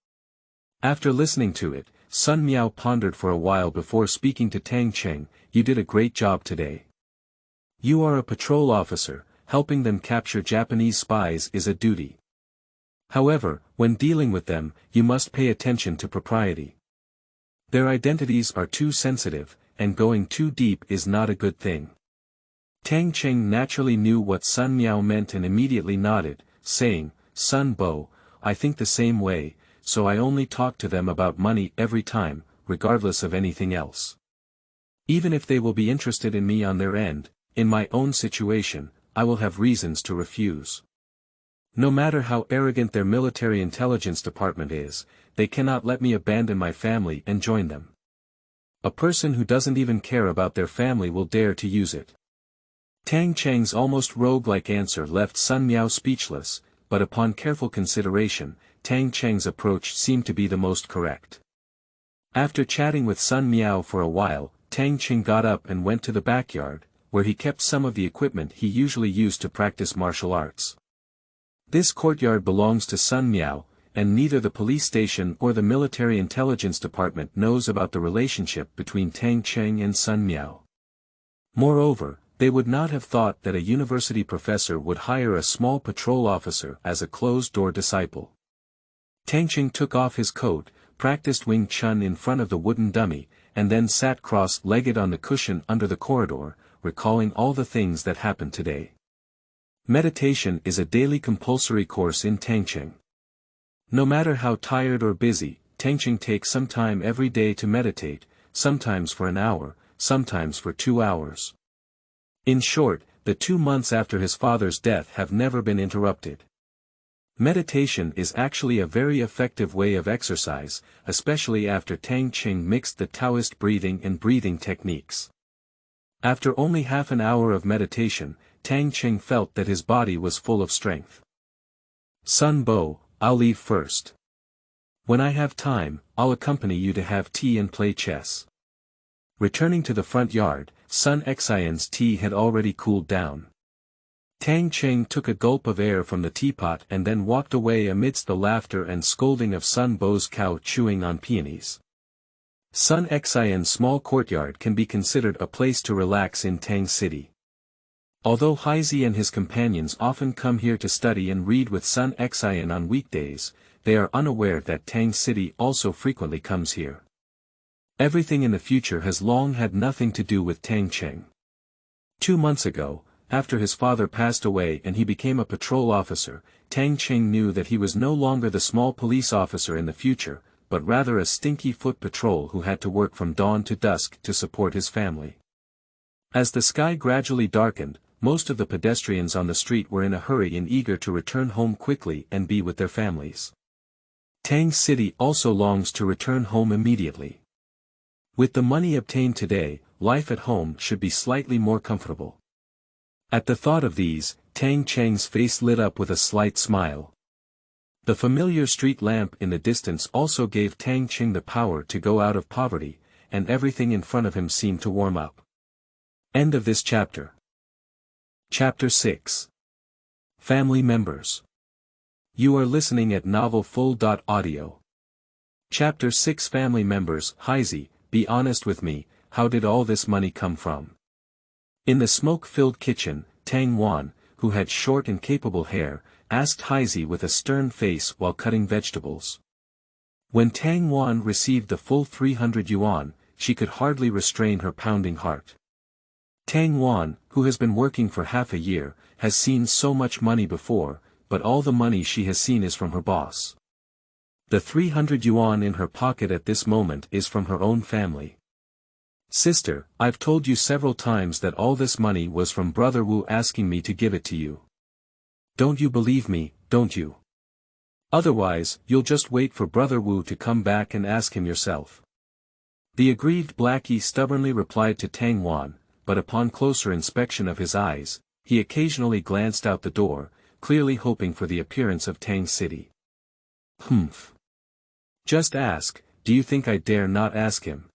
After listening to it, Sun Miao pondered for a while before speaking to Tang Cheng. You did a great job today. You are a patrol officer, helping them capture Japanese spies is a duty. However, when dealing with them, you must pay attention to propriety. Their identities are too sensitive, and going too deep is not a good thing. Tang Cheng naturally knew what Sun Miao meant and immediately nodded, saying, Sun Bo, I think the same way, so I only talk to them about money every time, regardless of anything else. Even if they will be interested in me on their end, in my own situation, I will have reasons to refuse. No matter how arrogant their military intelligence department is, they cannot let me abandon my family and join them. A person who doesn't even care about their family will dare to use it. Tang Cheng's almost rogue-like answer left Sun Miao speechless, but upon careful consideration, Tang Cheng's approach seemed to be the most correct. After chatting with Sun Miao for a while, Tang Cheng got up and went to the backyard, where he kept some of the equipment he usually used to practice martial arts. This courtyard belongs to Sun Miao, and neither the police station or the military intelligence department knows about the relationship between Tang Cheng and Sun Miao. Moreover, they would not have thought that a university professor would hire a small patrol officer as a closed-door disciple. Tang Cheng took off his coat, practiced Wing Chun in front of the wooden dummy, and then sat cross-legged on the cushion under the corridor, recalling all the things that happened today. Meditation is a daily compulsory course in Tang Cheng. No matter how tired or busy, Tang Cheng takes some time every day to meditate, sometimes for an hour, sometimes for 2 hours. In short, the 2 months after his father's death have never been interrupted. Meditation is actually a very effective way of exercise, especially after Tang Cheng mixed the Taoist breathing and breathing techniques. After only half an hour of meditation, Tang Cheng felt that his body was full of strength. Sun Bo, I'll leave first. When I have time, I'll accompany you to have tea and play chess. Returning to the front yard, Sun Xian's tea had already cooled down. Tang Cheng took a gulp of air from the teapot and then walked away amidst the laughter and scolding of Sun Bo's cow chewing on peonies. Sun Xian's small courtyard can be considered a place to relax in Tang City. Although Haizi and his companions often come here to study and read with Sun Xian on weekdays, they are unaware that Tang City also frequently comes here. Everything in the future has long had nothing to do with Tang Cheng. 2 months ago, after his father passed away and he became a patrol officer, Tang Cheng knew that he was no longer the small police officer in the future, but rather a stinky foot patrol who had to work from dawn to dusk to support his family. As the sky gradually darkened, most of the pedestrians on the street were in a hurry and eager to return home quickly and be with their families. Tang City also longs to return home immediately. With the money obtained today, life at home should be slightly more comfortable. At the thought of these, Tang Cheng's face lit up with a slight smile. The familiar street lamp in the distance also gave Tang Cheng the power to go out of poverty, and everything in front of him seemed to warm up. End of this chapter. Chapter 6. Family Members. You are listening at novelfull.audio. Chapter 6. Family Members. Haizi, be honest with me, how did all this money come from? In the smoke-filled kitchen, Tang Wan, who had short and capable hair, asked Haizi with a stern face while cutting vegetables. When Tang Wan received the full 300 yuan, she could hardly restrain her pounding heart. Tang Wan, who has been working for half a year, has seen so much money before, but all the money she has seen is from her boss. The 300 yuan in her pocket at this moment is from her own family. Sister, I've told you several times that all this money was from Brother Wu asking me to give it to you. Don't you believe me, don't you? Otherwise, you'll just wait for Brother Wu to come back and ask him yourself. The aggrieved Blackie stubbornly replied to Tang Wan, but upon closer inspection of his eyes, he occasionally glanced out the door, clearly hoping for the appearance of Tang City. Humph. Just ask, do you think I dare not ask him?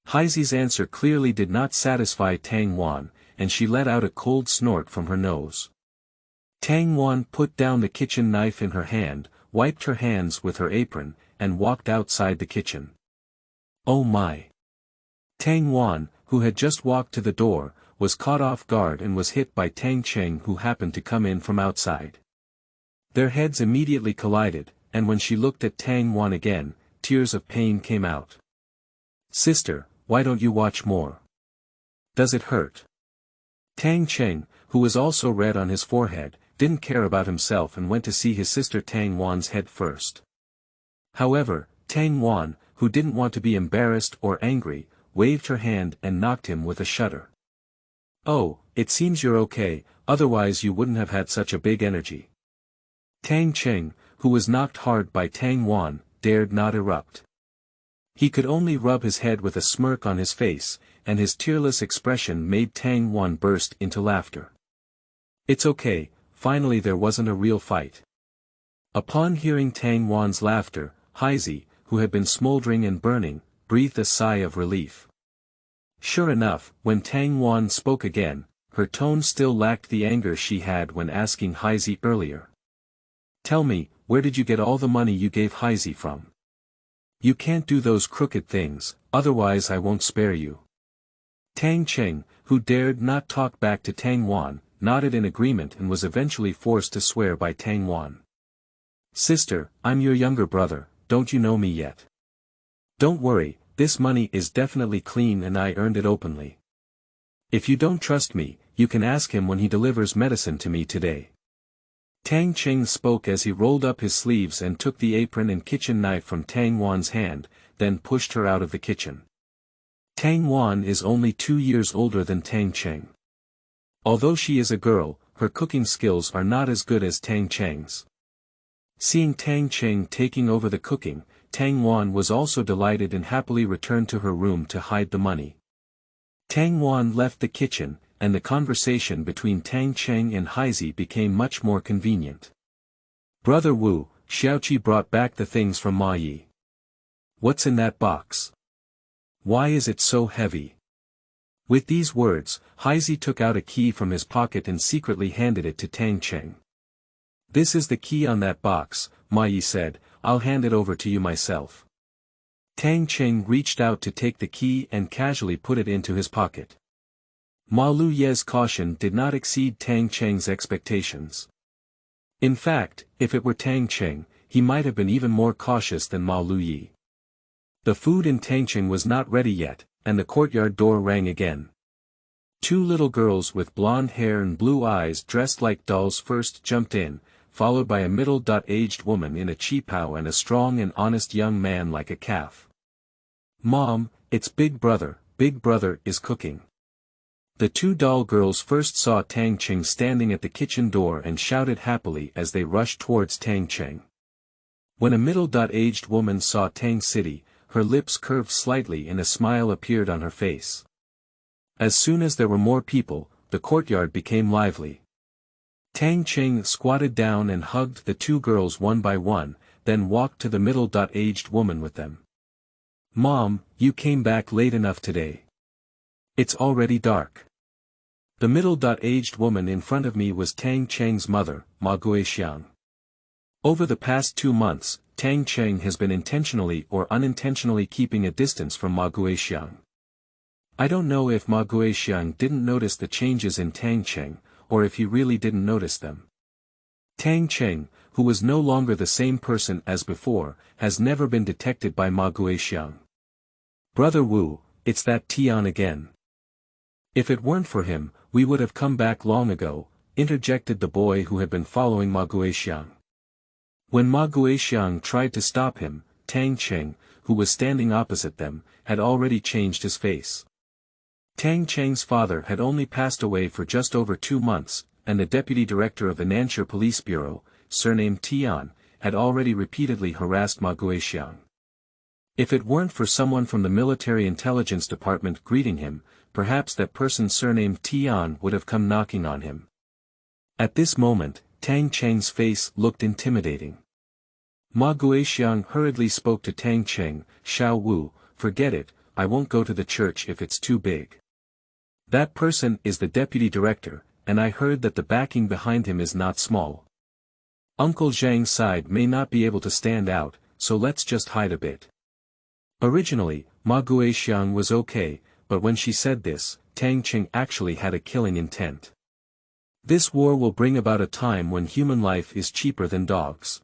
Haizi's answer clearly did not satisfy Tang Wan, and she let out a cold snort from her nose. Tang Wan put down the kitchen knife in her hand, wiped her hands with her apron, and walked outside the kitchen. Oh my! Tang Wan, who had just walked to the door, was caught off guard and was hit by Tang Cheng, who happened to come in from outside. Their heads immediately collided, and when she looked at Tang Wan again, tears of pain came out. Sister, why don't you watch more? Does it hurt? Tang Cheng, who was also red on his forehead, didn't care about himself and went to see his sister Tang Wan's head first. However, Tang Wan, who didn't want to be embarrassed or angry, waved her hand and knocked him with a shudder. Oh, it seems you're okay, otherwise you wouldn't have had such a big energy. Tang Cheng, who was knocked hard by Tang Wan, dared not erupt. He could only rub his head with a smirk on his face, and his tearless expression made Tang Wan burst into laughter. It's okay, finally there wasn't a real fight. Upon hearing Tang Wan's laughter, Haizi, who had been smoldering and burning, breathed a sigh of relief. Sure enough, when Tang Wan spoke again, her tone still lacked the anger she had when asking Haizi earlier. Tell me, where did you get all the money you gave Haizi from? You can't do those crooked things, otherwise I won't spare you. Tang Cheng, who dared not talk back to Tang Wan, nodded in agreement and was eventually forced to swear by Tang Wan. Sister, I'm your younger brother, don't you know me yet? Don't worry, this money is definitely clean and I earned it openly. If you don't trust me, you can ask him when he delivers medicine to me today. Tang Cheng spoke as he rolled up his sleeves and took the apron and kitchen knife from Tang Wan's hand, then pushed her out of the kitchen. Tang Wan is only 2 years older than Tang Cheng. Although she is a girl, her cooking skills are not as good as Tang Cheng's. Seeing Tang Cheng taking over the cooking, Tang Wan was also delighted and happily returned to her room to hide the money. Tang Wan left the kitchen, and the conversation between Tang Cheng and Haizi became much more convenient. Brother Wu, Xiaoqi brought back the things from Ma Yi. What's in that box? Why is it so heavy? With these words, Haizi took out a key from his pocket and secretly handed it to Tang Cheng. This is the key on that box, Ma Yi said, I'll hand it over to you myself. Tang Cheng reached out to take the key and casually put it into his pocket. Ma Lu Ye's caution did not exceed Tang Cheng's expectations. In fact, if it were Tang Cheng, he might have been even more cautious than Ma Lu Ye. The food in Tang Cheng was not ready yet, and the courtyard door rang again. 2 little girls with blonde hair and blue eyes dressed like dolls first jumped in, followed by a middle-aged woman in a cheapao and a strong and honest young man like a calf. Mom, it's Big Brother is cooking. The 2 doll girls first saw Tang Cheng standing at the kitchen door and shouted happily as they rushed towards Tang Cheng. When a middle-aged woman saw Tang City, her lips curved slightly and a smile appeared on her face. As soon as there were more people, the courtyard became lively. Tang Cheng squatted down and hugged the 2 girls one by one, then walked to the middle-aged woman with them. Mom, you came back late enough today. It's already dark. The middle-aged woman in front of me was Tang Cheng's mother, Ma Guixiang. Over the past 2 months, Tang Cheng has been intentionally or unintentionally keeping a distance from Ma Guixiang. I don't know if Ma Guixiang didn't notice the changes in Tang Cheng, or if he really didn't notice them. Tang Cheng, who was no longer the same person as before, has never been detected by Ma Guixiang. Brother Wu, it's that Tian again. If it weren't for him, we would have come back long ago, interjected the boy who had been following Ma Guixiang. When Ma Guixiang tried to stop him, Tang Cheng, who was standing opposite them, had already changed his face. Tang Cheng's father had only passed away for just over 2 months, and the deputy director of the Nanchur Police Bureau, surname Tian, had already repeatedly harassed Ma Guixiang. If it weren't for someone from the military intelligence department greeting him, perhaps that person surnamed Tian would have come knocking on him. At this moment, Tang Cheng's face looked intimidating. Ma Guixiang hurriedly spoke to Tang Cheng, "Xiao Wu, forget it, I won't go to the church if it's too big. That person is the deputy director, and I heard that the backing behind him is not small. Uncle Zhang's side may not be able to stand out, so let's just hide a bit." Originally, Ma Guixiang was okay, but when she said this, Tang Cheng actually had a killing intent. This war will bring about a time when human life is cheaper than dogs.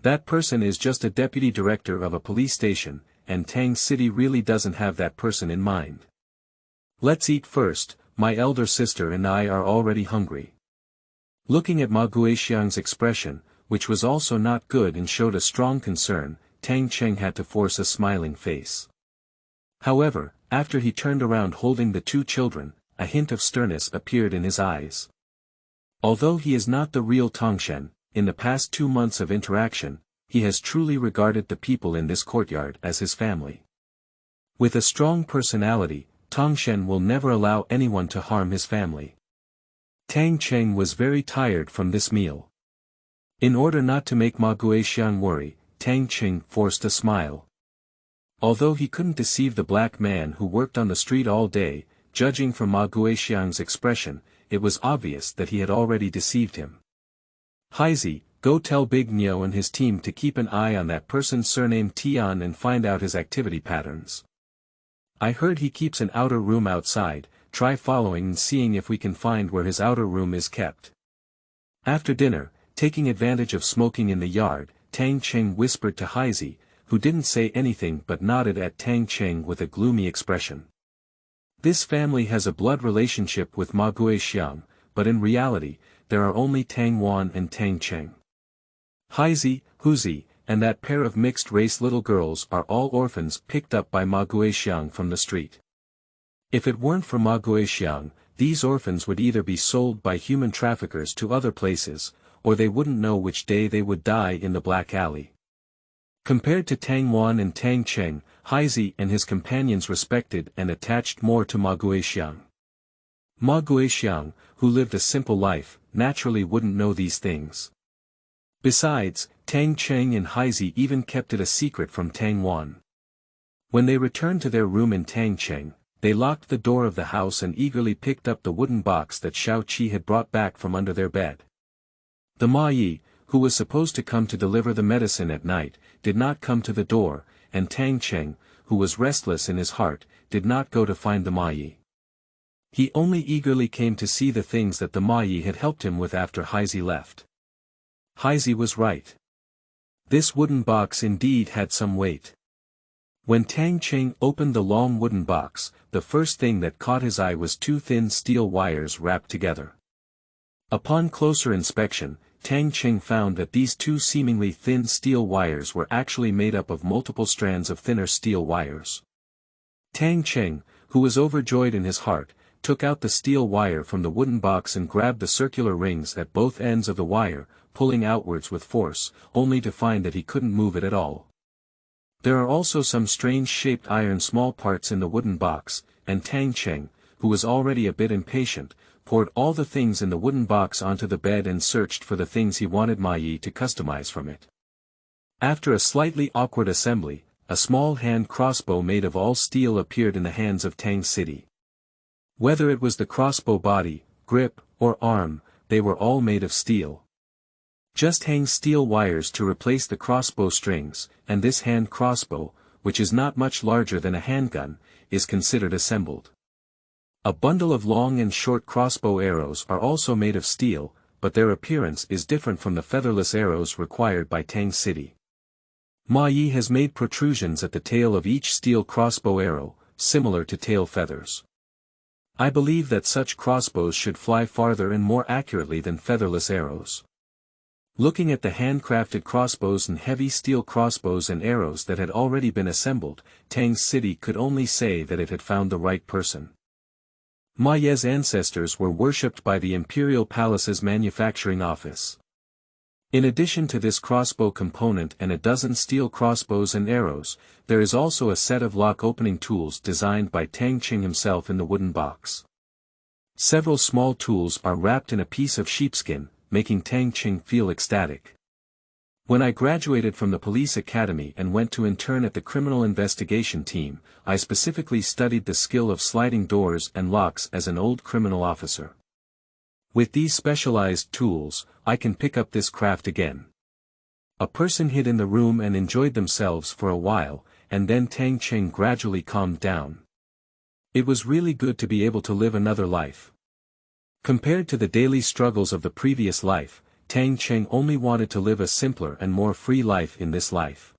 That person is just a deputy director of a police station, and Tang City really doesn't have that person in mind. Let's eat first, my elder sister and I are already hungry. Looking at Ma Guixiang's expression, which was also not good and showed a strong concern, Tang Cheng had to force a smiling face. However, after he turned around holding the 2 children, a hint of sternness appeared in his eyes. Although he is not the real Tang Shen, in the past 2 months of interaction, he has truly regarded the people in this courtyard as his family. With a strong personality, Tang Shen will never allow anyone to harm his family. Tang Cheng was very tired from this meal. In order not to make Ma Guixiang worry, Tang Cheng forced a smile. Although he couldn't deceive the black man who worked on the street all day, judging from Ma Guixiang's expression, it was obvious that he had already deceived him. "Haizi, go tell Big Nyo and his team to keep an eye on that person's surname Tian and find out his activity patterns. I heard he keeps an outer room outside, try following and seeing if we can find where his outer room is kept." After dinner, taking advantage of smoking in the yard, Tang Cheng whispered to Haizi, who didn't say anything but nodded at Tang Cheng with a gloomy expression. This family has a blood relationship with Ma Guixiang, but in reality, there are only Tang Wan and Tang Cheng. Haizi, Huzi, and that pair of mixed-race little girls are all orphans picked up by Ma Guixiang from the street. If it weren't for Ma Guixiang, these orphans would either be sold by human traffickers to other places, or they wouldn't know which day they would die in the black alley. Compared to Tang Wan and Tang Cheng, Haizi and his companions respected and attached more to Ma Guixiang. Ma Guixiang, who lived a simple life, naturally wouldn't know these things. Besides, Tang Cheng and Haizi even kept it a secret from Tang Wan. When they returned to their room in Tang Cheng, they locked the door of the house and eagerly picked up the wooden box that Xiao Qi had brought back from under their bed. The Ma Yi, who was supposed to come to deliver the medicine at night, did not come to the door, and Tang Cheng, who was restless in his heart, did not go to find the Ma Yi. He only eagerly came to see the things that the Ma Yi had helped him with after Haizi left. Haizi was right. This wooden box indeed had some weight. When Tang Cheng opened the long wooden box, the first thing that caught his eye was 2 thin steel wires wrapped together. Upon closer inspection, Tang Cheng found that these 2 seemingly thin steel wires were actually made up of multiple strands of thinner steel wires. Tang Cheng, who was overjoyed in his heart, took out the steel wire from the wooden box and grabbed the circular rings at both ends of the wire, pulling outwards with force, only to find that he couldn't move it at all. There are also some strange-shaped iron small parts in the wooden box, and Tang Cheng, who was already a bit impatient, poured all the things in the wooden box onto the bed and searched for the things he wanted Ma Yi to customize from it. After a slightly awkward assembly, a small hand crossbow made of all steel appeared in the hands of Tang City. Whether it was the crossbow body, grip, or arm, they were all made of steel. Just hang steel wires to replace the crossbow strings, and this hand crossbow, which is not much larger than a handgun, is considered assembled. A bundle of long and short crossbow arrows are also made of steel, but their appearance is different from the featherless arrows required by Tang City. Ma Yi has made protrusions at the tail of each steel crossbow arrow, similar to tail feathers. I believe that such crossbows should fly farther and more accurately than featherless arrows. Looking at the handcrafted crossbows and heavy steel crossbows and arrows that had already been assembled, Tang City could only say that it had found the right person. Ma Ye's ancestors were worshipped by the Imperial Palace's manufacturing office. In addition to this crossbow component and a dozen steel crossbows and arrows, there is also a set of lock-opening tools designed by Tang Cheng himself in the wooden box. Several small tools are wrapped in a piece of sheepskin, making Tang Cheng feel ecstatic. When I graduated from the police academy and went to intern at the criminal investigation team, I specifically studied the skill of sliding doors and locks as an old criminal officer. With these specialized tools, I can pick up this craft again. A person hid in the room and enjoyed themselves for a while, and then Tang Cheng gradually calmed down. It was really good to be able to live another life. Compared to the daily struggles of the previous life, Tang Cheng only wanted to live a simpler and more free life in this life.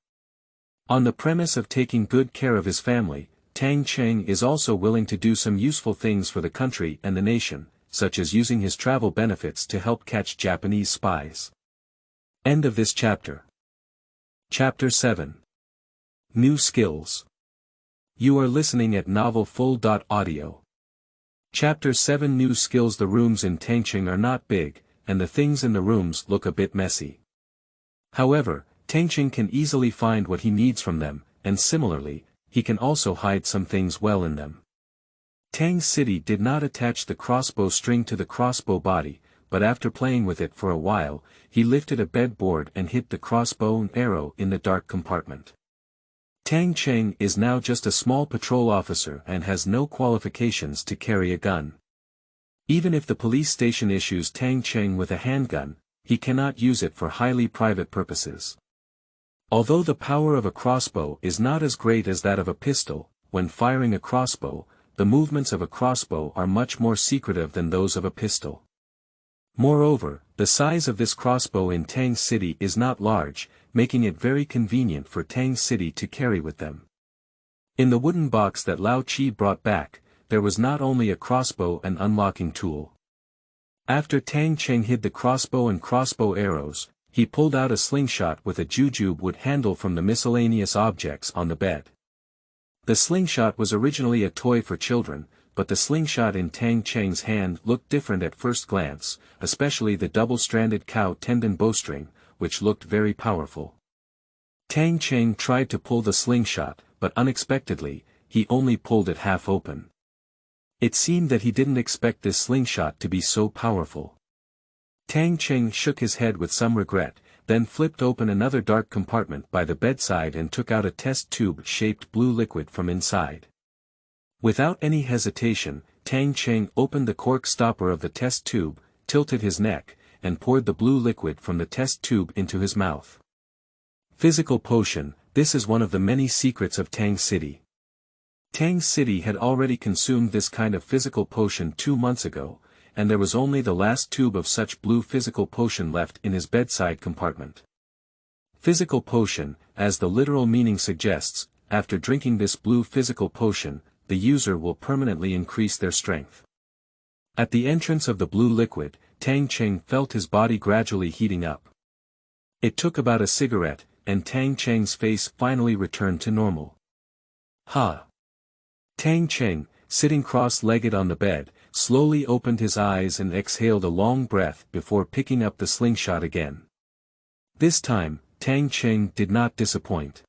On the premise of taking good care of his family, Tang Cheng is also willing to do some useful things for the country and the nation, such as using his travel benefits to help catch Japanese spies. End of this chapter. Chapter 7. New Skills. You are listening at novelfull.audio. Chapter 7 New Skills. The rooms in Tang Cheng are not big, and the things in the rooms look a bit messy. However, Tang Cheng can easily find what he needs from them, and similarly, he can also hide some things well in them. Tang City did not attach the crossbow string to the crossbow body, but after playing with it for a while, he lifted a bedboard and hid the crossbow and arrow in the dark compartment. Tang Cheng is now just a small patrol officer and has no qualifications to carry a gun. Even if the police station issues Tang Cheng with a handgun, he cannot use it for highly private purposes. Although the power of a crossbow is not as great as that of a pistol, when firing a crossbow, the movements of a crossbow are much more secretive than those of a pistol. Moreover, the size of this crossbow in Tang City is not large, making it very convenient for Tang City to carry with them. In the wooden box that Lao Chi brought back, there was not only a crossbow and unlocking tool. After Tang Cheng hid the crossbow and crossbow arrows, he pulled out a slingshot with a jujube wood handle from the miscellaneous objects on the bed. The slingshot was originally a toy for children, but the slingshot in Tang Cheng's hand looked different at first glance, especially the double-stranded cow tendon bowstring, which looked very powerful. Tang Cheng tried to pull the slingshot, but unexpectedly, he only pulled it half open. It seemed that he didn't expect this slingshot to be so powerful. Tang Cheng shook his head with some regret, then flipped open another dark compartment by the bedside and took out a test tube-shaped blue liquid from inside. Without any hesitation, Tang Cheng opened the cork stopper of the test tube, tilted his neck, and poured the blue liquid from the test tube into his mouth. Physical potion. This is one of the many secrets of Tang City. Tang City had already consumed this kind of physical potion 2 months ago, and there was only the last tube of such blue physical potion left in his bedside compartment. Physical potion, as the literal meaning suggests, after drinking this blue physical potion, the user will permanently increase their strength. At the entrance of the blue liquid, Tang Cheng felt his body gradually heating up. It took about a cigarette, and Tang Cheng's face finally returned to normal. Ha! Tang Cheng, sitting cross-legged on the bed, slowly opened his eyes and exhaled a long breath before picking up the slingshot again. This time, Tang Cheng did not disappoint.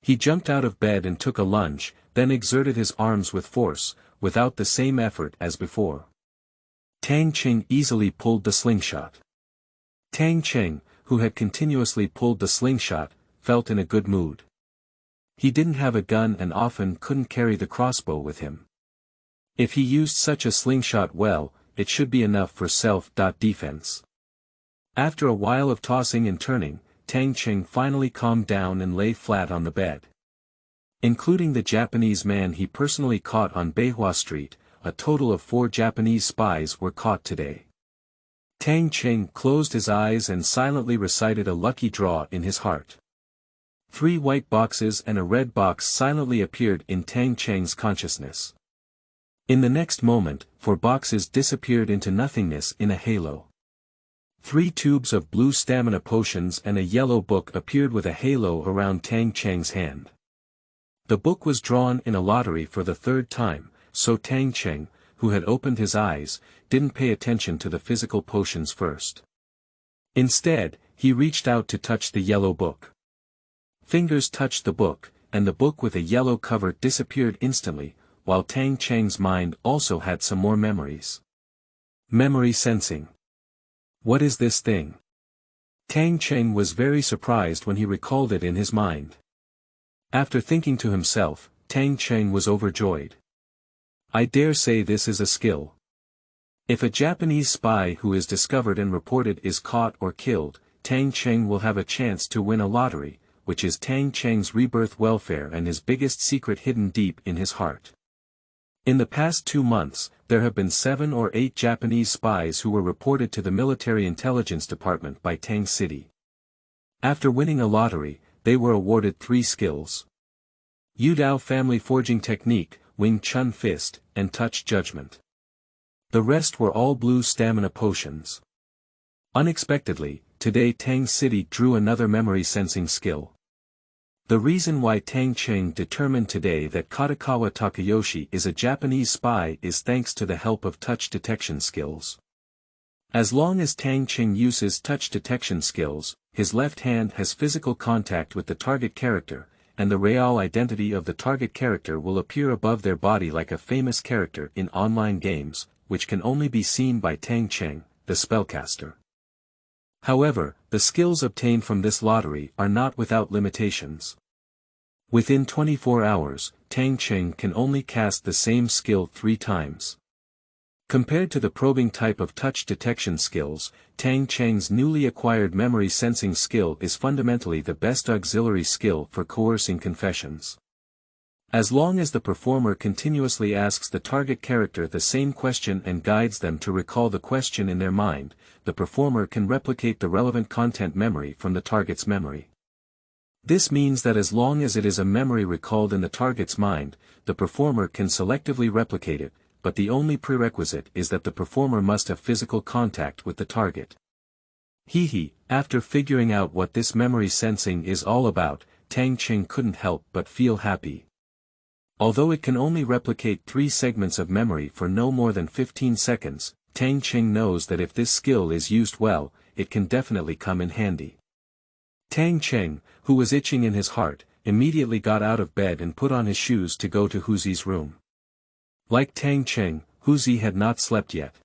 He jumped out of bed and took a lunge, then exerted his arms with force, without the same effort as before. Tang Cheng easily pulled the slingshot. Tang Cheng, who had continuously pulled the slingshot, felt in a good mood. He didn't have a gun and often couldn't carry the crossbow with him. If he used such a slingshot well, it should be enough for self-defense. After a while of tossing and turning, Tang Cheng finally calmed down and lay flat on the bed. Including the Japanese man he personally caught on Beihua Street, a total of 4 Japanese spies were caught today. Tang Cheng closed his eyes and silently recited a lucky draw in his heart. 3 white boxes and a red box silently appeared in Tang Cheng's consciousness. In the next moment, 4 boxes disappeared into nothingness in a halo. 3 tubes of blue stamina potions and a yellow book appeared with a halo around Tang Cheng's hand. The book was drawn in a lottery for the 3rd time, so Tang Cheng, who had opened his eyes, didn't pay attention to the physical potions first. Instead, he reached out to touch the yellow book. Fingers touched the book, and the book with a yellow cover disappeared instantly, while Tang Cheng's mind also had some more memories. Memory sensing. What is this thing? Tang Cheng was very surprised when he recalled it in his mind. After thinking to himself, Tang Cheng was overjoyed. I dare say this is a skill. If a Japanese spy who is discovered and reported is caught or killed, Tang Cheng will have a chance to win a lottery, which is Tang Cheng's rebirth welfare and his biggest secret hidden deep in his heart. In the past 2 months, there have been 7 or 8 Japanese spies who were reported to the Military Intelligence Department by Tang City. After winning a lottery, they were awarded 3 skills. Yudao Family Forging Technique, Wing Chun Fist, and Touch Judgment. The rest were all blue stamina potions. Unexpectedly, today Tang City drew another memory sensing skill. The reason why Tang Cheng determined today that Katakawa Takayoshi is a Japanese spy is thanks to the help of touch detection skills. As long as Tang Cheng uses touch detection skills, his left hand has physical contact with the target character, and the real identity of the target character will appear above their body like a famous character in online games, which can only be seen by Tang Cheng, the spellcaster. However, the skills obtained from this lottery are not without limitations. Within 24 hours, Tang Cheng can only cast the same skill 3 times. Compared to the probing type of touch detection skills, Tang Cheng's newly acquired memory sensing skill is fundamentally the best auxiliary skill for coercing confessions. As long as the performer continuously asks the target character the same question and guides them to recall the question in their mind, the performer can replicate the relevant content memory from the target's memory. This means that as long as it is a memory recalled in the target's mind, the performer can selectively replicate it, but the only prerequisite is that the performer must have physical contact with the target. After figuring out what this memory sensing is all about, Tang Cheng couldn't help but feel happy. Although it can only replicate 3 segments of memory for no more than 15 seconds, Tang Cheng knows that if this skill is used well, it can definitely come in handy. Tang Cheng, who was itching in his heart, immediately got out of bed and put on his shoes to go to Huzi's room. Like Tang Cheng, Huzi had not slept yet.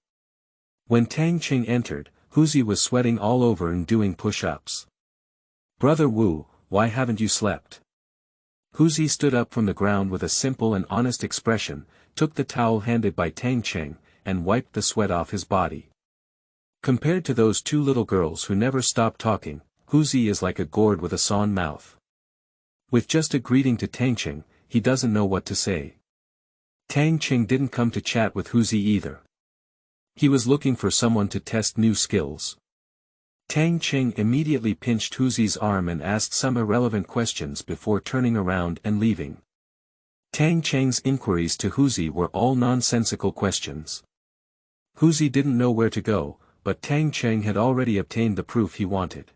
When Tang Cheng entered, Huzi was sweating all over and doing push-ups. "Brother Wu, why haven't you slept?" Huzi stood up from the ground with a simple and honest expression, took the towel handed by Tang Cheng, and wiped the sweat off his body. Compared to those 2 little girls who never stop talking, Huzi is like a gourd with a sawn mouth. With just a greeting to Tang Cheng, he doesn't know what to say. Tang Cheng didn't come to chat with Huzi either. He was looking for someone to test new skills. Tang Cheng immediately pinched Huzi's arm and asked some irrelevant questions before turning around and leaving. Tang Cheng's inquiries to Huzi were all nonsensical questions. Huzi didn't know where to go, but Tang Cheng had already obtained the proof he wanted.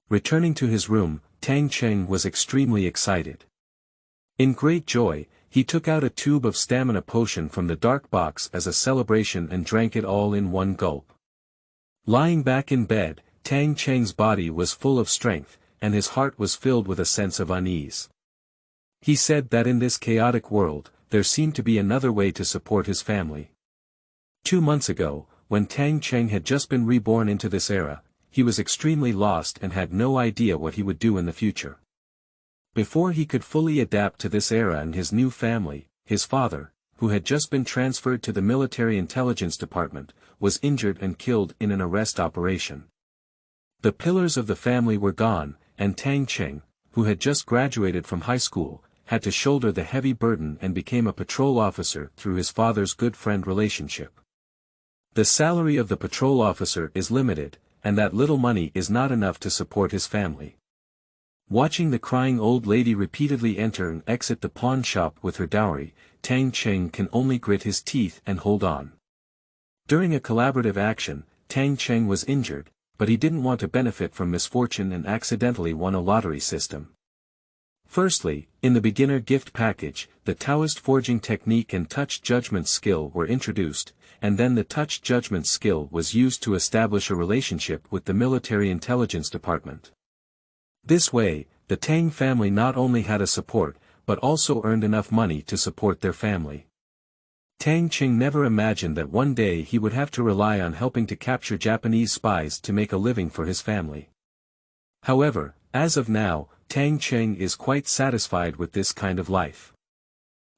Returning to his room, Tang Cheng was extremely excited. In great joy, he took out a tube of stamina potion from the dark box as a celebration and drank it all in one gulp. Lying back in bed, Tang Cheng's body was full of strength, and his heart was filled with a sense of unease. He said that in this chaotic world, there seemed to be another way to support his family. 2 months ago, when Tang Cheng had just been reborn into this era, he was extremely lost and had no idea what he would do in the future. Before he could fully adapt to this era and his new family, his father, who had just been transferred to the Military Intelligence Department, was injured and killed in an arrest operation. The pillars of the family were gone, and Tang Cheng, who had just graduated from high school, had to shoulder the heavy burden and became a patrol officer through his father's good friend relationship. The salary of the patrol officer is limited, and that little money is not enough to support his family. Watching the crying old lady repeatedly enter and exit the pawn shop with her dowry, Tang Cheng can only grit his teeth and hold on. During a collaborative action, Tang Cheng was injured, but he didn't want to benefit from misfortune and accidentally won a lottery system. Firstly, in the beginner gift package, the Taoist forging technique and touch judgment skill were introduced, and then the touch judgment skill was used to establish a relationship with the military intelligence department. This way, the Tang family not only had a support, but also earned enough money to support their family. Tang Cheng never imagined that one day he would have to rely on helping to capture Japanese spies to make a living for his family. However, as of now, Tang Cheng is quite satisfied with this kind of life.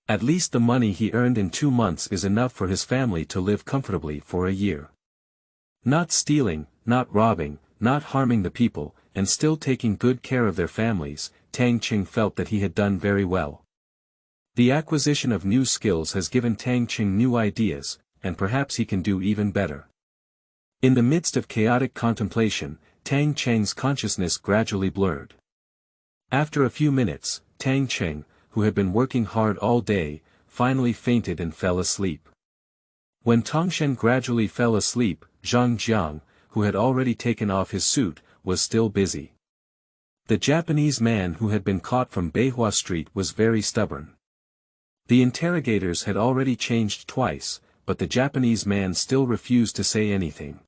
At least the money he earned in 2 months is enough for his family to live comfortably for a year. Not stealing, not robbing, not harming the people, and still taking good care of their families, Tang Cheng felt that he had done very well. The acquisition of new skills has given Tang Cheng new ideas, and perhaps he can do even better. In the midst of chaotic contemplation, Tang Cheng's consciousness gradually blurred. After a few minutes, Tang Cheng, who had been working hard all day, finally fainted and fell asleep. When Tang Cheng gradually fell asleep, Zhang Jiang, who had already taken off his suit, was still busy. The Japanese man who had been caught from Beihua Street was very stubborn. The interrogators had already changed twice, but the Japanese man still refused to say anything.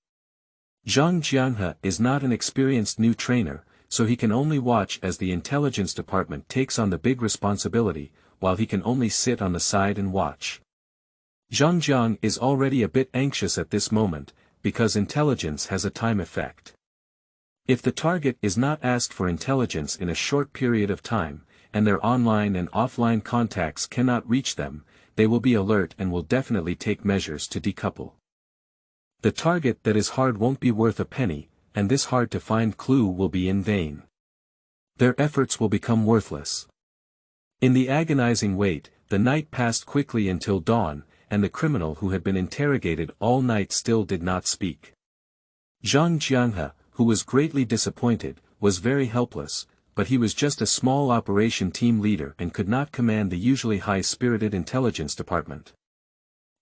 Zhang Jianghe is not an experienced new trainer, so he can only watch as the intelligence department takes on the big responsibility, while he can only sit on the side and watch. Zhang Jiang is already a bit anxious at this moment, because intelligence has a time effect. If the target is not asked for intelligence in a short period of time, and their online and offline contacts cannot reach them, they will be alert and will definitely take measures to decouple. The target that is hard won't be worth a penny, and this hard-to-find clue will be in vain. Their efforts will become worthless. In the agonizing wait, the night passed quickly until dawn, and the criminal who had been interrogated all night still did not speak. Zhang Jianghe, who was greatly disappointed, was very helpless, but he was just a small operation team leader and could not command the usually high-spirited intelligence department.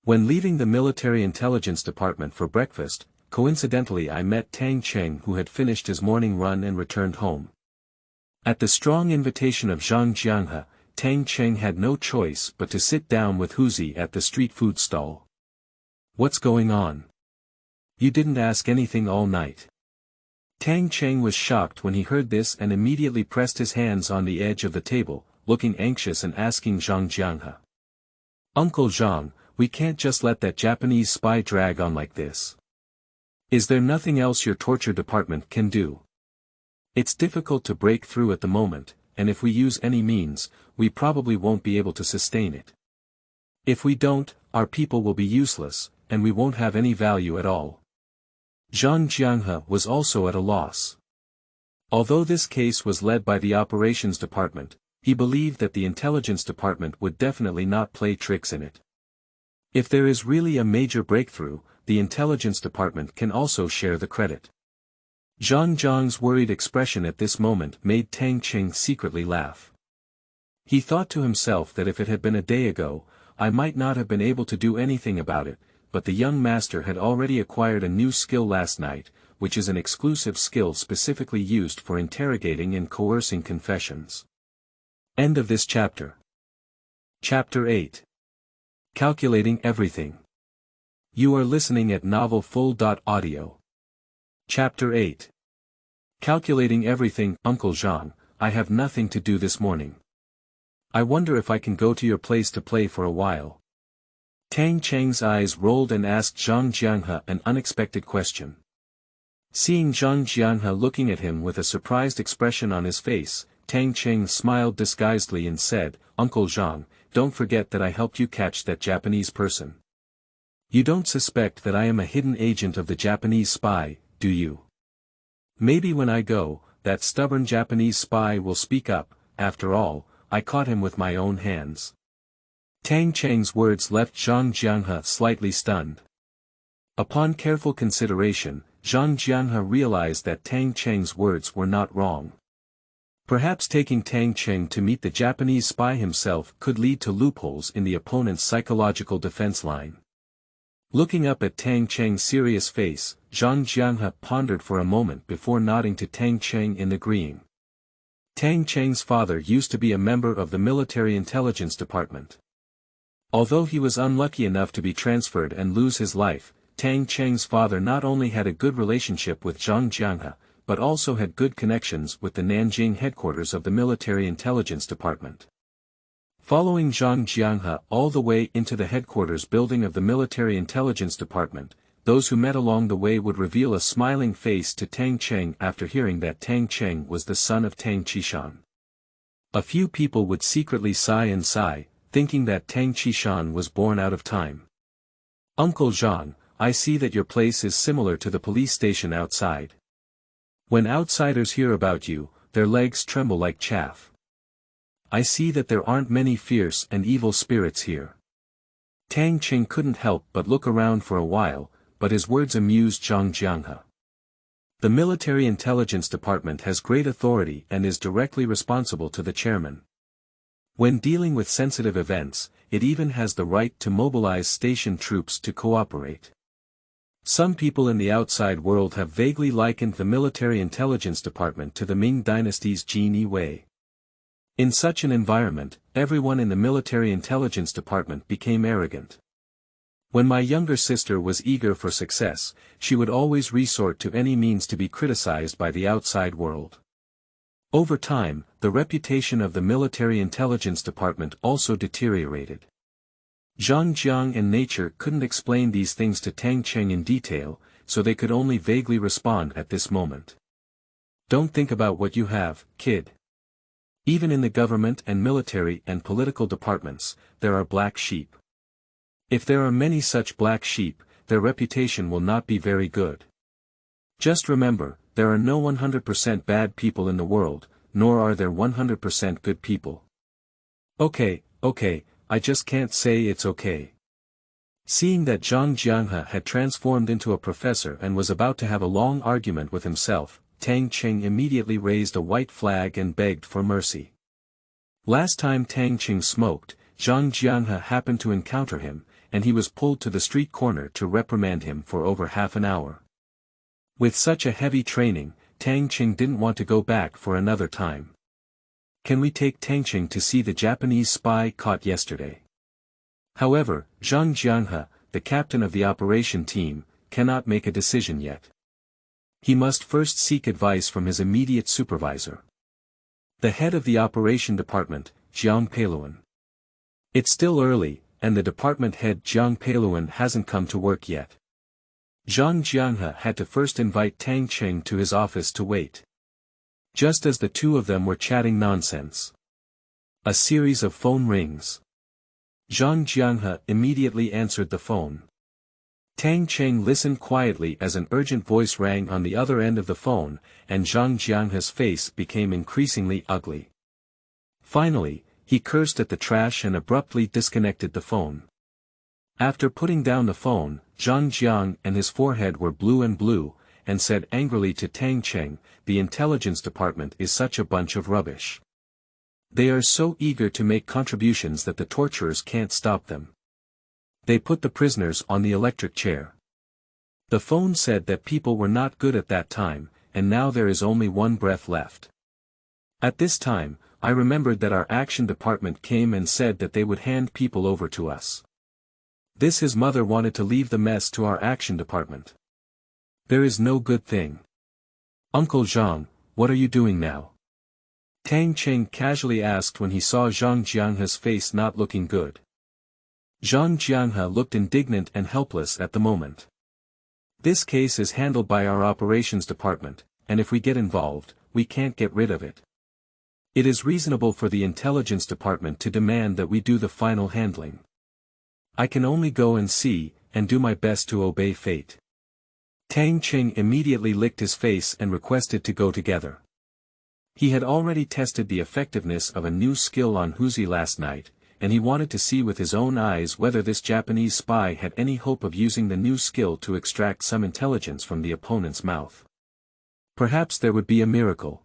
When leaving the military intelligence department for breakfast, coincidentally I met Tang Cheng, who had finished his morning run and returned home. At the strong invitation of Zhang Jianghe, Tang Cheng had no choice but to sit down with Huzi at the street food stall. "What's going on? You didn't ask anything all night." Tang Cheng was shocked when he heard this and immediately pressed his hands on the edge of the table, looking anxious and asking Zhang Jianghe. "Uncle Zhang, we can't just let that Japanese spy drag on like this. Is there nothing else your torture department can do? It's difficult to break through at the moment, and if we use any means, we probably won't be able to sustain it. If we don't, our people will be useless, and we won't have any value at all." Zhang Jianghe was also at a loss. Although this case was led by the operations department, he believed that the intelligence department would definitely not play tricks in it. If there is really a major breakthrough, the intelligence department can also share the credit. Zhang Jiang's worried expression at this moment made Tang Cheng secretly laugh. He thought to himself that if it had been a day ago, I might not have been able to do anything about it, but the young master had already acquired a new skill last night, which is an exclusive skill specifically used for interrogating and coercing confessions. End of this chapter. Chapter 8. Calculating Everything. You are listening at novelfull.audio. Chapter 8. Calculating Everything. "Uncle Zhang, I have nothing to do this morning. I wonder if I can go to your place to play for a while." Tang Cheng's eyes rolled and asked Zhang Jianghe an unexpected question. Seeing Zhang Jianghe looking at him with a surprised expression on his face, Tang Cheng smiled disguisedly and said, "Uncle Zhang, don't forget that I helped you catch that Japanese person. You don't suspect that I am a hidden agent of the Japanese spy, do you? Maybe when I go, that stubborn Japanese spy will speak up. After all, I caught him with my own hands." Tang Cheng's words left Zhang Jianghe slightly stunned. Upon careful consideration, Zhang Jianghe realized that Tang Cheng's words were not wrong. Perhaps taking Tang Cheng to meet the Japanese spy himself could lead to loopholes in the opponent's psychological defense line. Looking up at Tang Cheng's serious face, Zhang Jianghe pondered for a moment before nodding to Tang Cheng in agreeing. Tang Cheng's father used to be a member of the military intelligence department. Although he was unlucky enough to be transferred and lose his life, Tang Cheng's father not only had a good relationship with Zhang Jianghe, but also had good connections with the Nanjing headquarters of the military intelligence department. Following Zhang Jianghe all the way into the headquarters building of the military intelligence department, those who met along the way would reveal a smiling face to Tang Cheng after hearing that Tang Cheng was the son of Tang Qishan. A few people would secretly sigh, thinking that Tang Qishan was born out of time. Uncle Zhang, I see that your place is similar to the police station outside. When outsiders hear about you, their legs tremble like chaff. I see that there aren't many fierce and evil spirits here. Tang Cheng couldn't help but look around for a while, but his words amused Zhang Jianghe. The military intelligence department has great authority and is directly responsible to the chairman. When dealing with sensitive events, it even has the right to mobilize station troops to cooperate. Some people in the outside world have vaguely likened the military intelligence department to the Ming dynasty's Jin Yi Wei. In such an environment, everyone in the military intelligence department became arrogant. When my younger sister was eager for success, she would always resort to any means to be criticized by the outside world. Over time, the reputation of the military intelligence department also deteriorated. Zhang Jiang and nature couldn't explain these things to Tang Cheng in detail, so they could only vaguely respond at this moment. Don't think about what you have, kid. Even in the government and military and political departments, there are black sheep. If there are many such black sheep, their reputation will not be very good. Just remember, there are no 100% bad people in the world, nor are there 100% good people. Okay, I just can't say it's okay. Seeing that Zhang Jianghe had transformed into a professor and was about to have a long argument with himself, Tang Cheng immediately raised a white flag and begged for mercy. Last time Tang Cheng smoked, Zhang Jianghe happened to encounter him, and he was pulled to the street corner to reprimand him for over half an hour. With such a heavy training, Tang Cheng didn't want to go back for another time. Can we take Tang Cheng to see the Japanese spy caught yesterday? However, Zhang Jianghe, the captain of the operation team, cannot make a decision yet. He must first seek advice from his immediate supervisor, the head of the operation department, Jiang Peiluan. It's still early, and the department head Jiang Peiluan hasn't come to work yet. Zhang Jianghe had to first invite Tang Cheng to his office to wait. Just as the two of them were chatting nonsense, a series of phone rings. Zhang Jianghe immediately answered the phone. Tang Cheng listened quietly as an urgent voice rang on the other end of the phone, and Zhang Jianghe's face became increasingly ugly. Finally, he cursed at the trash and abruptly disconnected the phone. After putting down the phone, Zhang Jiang and his forehead were blue, and said angrily to Tang Cheng, "The intelligence department is such a bunch of rubbish. They are so eager to make contributions that the torturers can't stop them. They put the prisoners on the electric chair." The phone said that people were not good at that time, and now there is only one breath left. At this time, I remembered that our action department came and said that they would hand people over to us. His mother wanted to leave the mess to our action department. There is no good thing. Uncle Zhang, what are you doing now? Tang Cheng casually asked when he saw Zhang Jianghe's face not looking good. Zhang Jianghe looked indignant and helpless at the moment. This case is handled by our operations department, and if we get involved, we can't get rid of it. It is reasonable for the intelligence department to demand that we do the final handling. I can only go and see, and do my best to obey fate. Tang Cheng immediately licked his face and requested to go together. He had already tested the effectiveness of a new skill on Huzi last night, and he wanted to see with his own eyes whether this Japanese spy had any hope of using the new skill to extract some intelligence from the opponent's mouth. Perhaps there would be a miracle.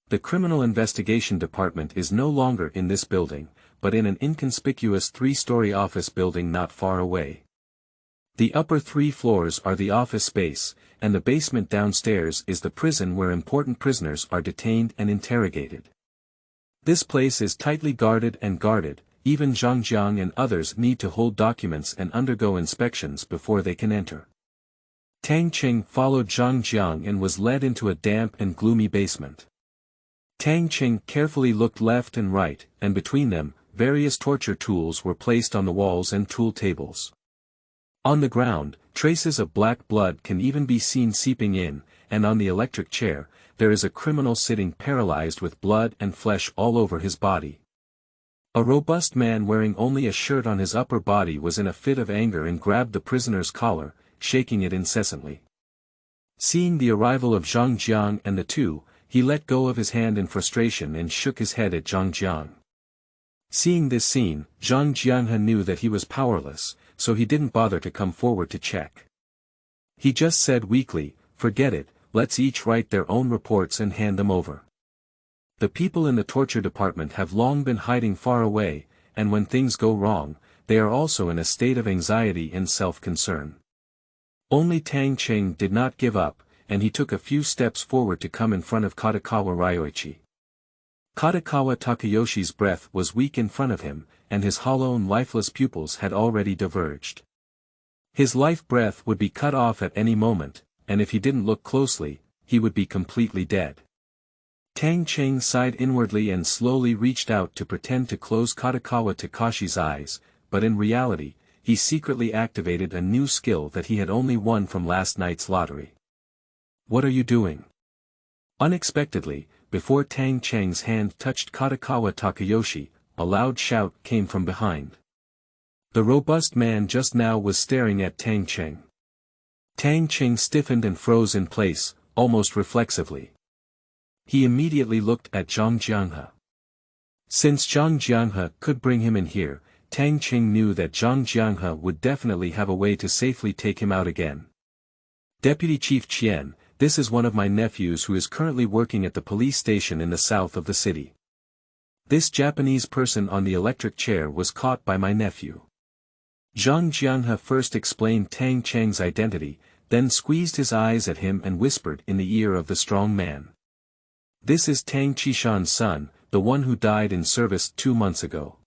The Criminal Investigation Department is no longer in this building, but in an inconspicuous 3-story office building not far away. The upper 3 floors are the office space, and the basement downstairs is the prison where important prisoners are detained and interrogated. This place is tightly guarded, even Zhang Jiang and others need to hold documents and undergo inspections before they can enter. Tang Cheng followed Zhang Jiang and was led into a damp and gloomy basement. Tang Cheng carefully looked left and right, and between them, various torture tools were placed on the walls and tool tables. On the ground, traces of black blood can even be seen seeping in, and on the electric chair, there is a criminal sitting paralyzed with blood and flesh all over his body. A robust man wearing only a shirt on his upper body was in a fit of anger and grabbed the prisoner's collar, shaking it incessantly. Seeing the arrival of Zhang Jiang and the two, he let go of his hand in frustration and shook his head at Zhang Jiang. Seeing this scene, Zhang Jiang knew that he was powerless, so he didn't bother to come forward to check. He just said weakly, "Forget it, let's each write their own reports and hand them over." The people in the torture department have long been hiding far away, and when things go wrong, they are also in a state of anxiety and self-concern. Only Tang Cheng did not give up, and he took a few steps forward to come in front of Katakawa Ryoichi. Katakawa Takayoshi's breath was weak in front of him, and his hollow and lifeless pupils had already diverged. His life breath would be cut off at any moment, and if he didn't look closely, he would be completely dead. Tang Cheng sighed inwardly and slowly reached out to pretend to close Katakawa Takashi's eyes, but in reality, he secretly activated a new skill that he had only won from last night's lottery. "What are you doing?" Unexpectedly, before Tang Cheng's hand touched Katakawa Takayoshi, a loud shout came from behind. The robust man just now was staring at Tang Cheng. Tang Cheng stiffened and froze in place, almost reflexively. He immediately looked at Zhang Jianghe. Since Zhang Jianghe could bring him in here, Tang Cheng knew that Zhang Jianghe would definitely have a way to safely take him out again. "Deputy Chief Qian, this is one of my nephews who is currently working at the police station in the south of the city. This Japanese person on the electric chair was caught by my nephew." Zhang Jianghe first explained Tang Cheng's identity, then squeezed his eyes at him and whispered in the ear of the strong man. "This is Tang Qishan's son, the one who died in service 2 months ago."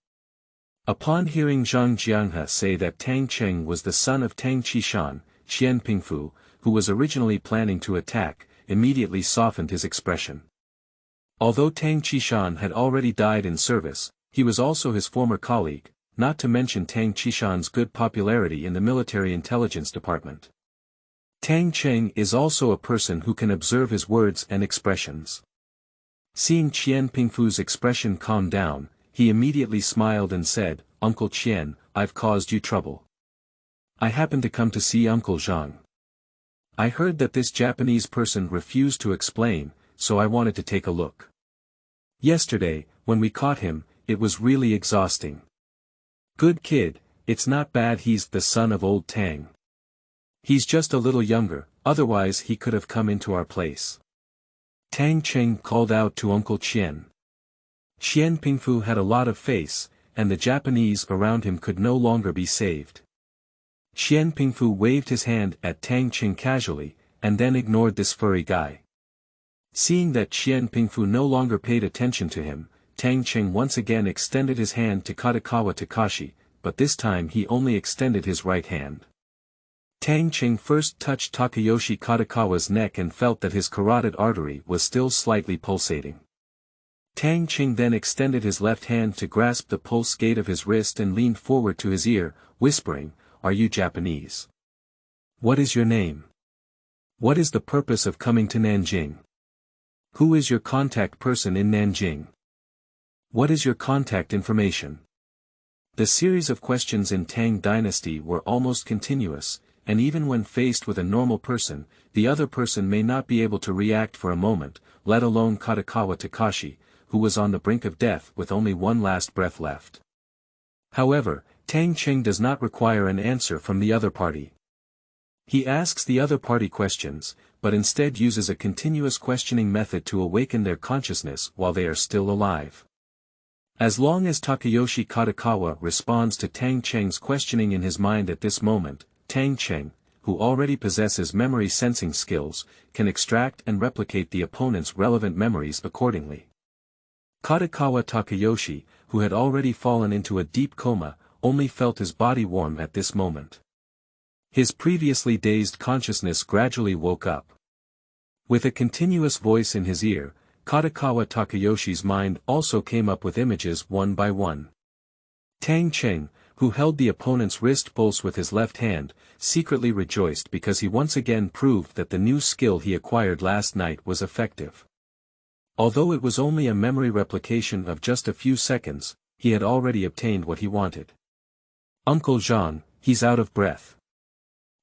Upon hearing Zhang Jianghe say that Tang Cheng was the son of Tang Qishan, Qian Pingfu, who was originally planning to attack, immediately softened his expression. Although Tang Qishan had already died in service, he was also his former colleague, not to mention Tang Qishan's good popularity in the military intelligence department. Tang Cheng is also a person who can observe his words and expressions. Seeing Qian Pingfu's expression calm down, he immediately smiled and said, "Uncle Qian, I've caused you trouble. I happened to come to see Uncle Zhang. I heard that this Japanese person refused to explain, so I wanted to take a look. Yesterday, when we caught him, it was really exhausting. Good kid, it's not bad he's the son of old Tang. He's just a little younger, otherwise he could have come into our place." Tang Cheng called out to Uncle Qian. Qian Pingfu had a lot of face, and the Japanese around him could no longer be saved. Qian Pingfu waved his hand at Tang Cheng casually, and then ignored this furry guy. Seeing that Qian Pingfu no longer paid attention to him, Tang Cheng once again extended his hand to Katakawa Takashi, but this time he only extended his right hand. Tang Cheng first touched Takayoshi Katakawa's neck and felt that his carotid artery was still slightly pulsating. Tang Cheng then extended his left hand to grasp the pulse gate of his wrist and leaned forward to his ear, whispering, "Are you Japanese? What is your name? What is the purpose of coming to Nanjing? Who is your contact person in Nanjing? What is your contact information?" The series of questions in Tang Dynasty were almost continuous, and even when faced with a normal person, the other person may not be able to react for a moment, let alone Katakawa Takashi, who was on the brink of death with only one last breath left. However, Tang Cheng does not require an answer from the other party. He asks the other party questions, but instead uses a continuous questioning method to awaken their consciousness while they are still alive. As long as Takayoshi Katakawa responds to Tang Cheng's questioning in his mind at this moment, Tang Cheng, who already possesses memory sensing skills, can extract and replicate the opponent's relevant memories accordingly. Katakawa Takayoshi, who had already fallen into a deep coma, only felt his body warm at this moment. His previously dazed consciousness gradually woke up. With a continuous voice in his ear, Katakawa Takayoshi's mind also came up with images one by one. Tang Cheng, who held the opponent's wrist pulse with his left hand, secretly rejoiced because he once again proved that the new skill he acquired last night was effective. Although it was only a memory replication of just a few seconds, he had already obtained what he wanted. Uncle Zhang, he's out of breath.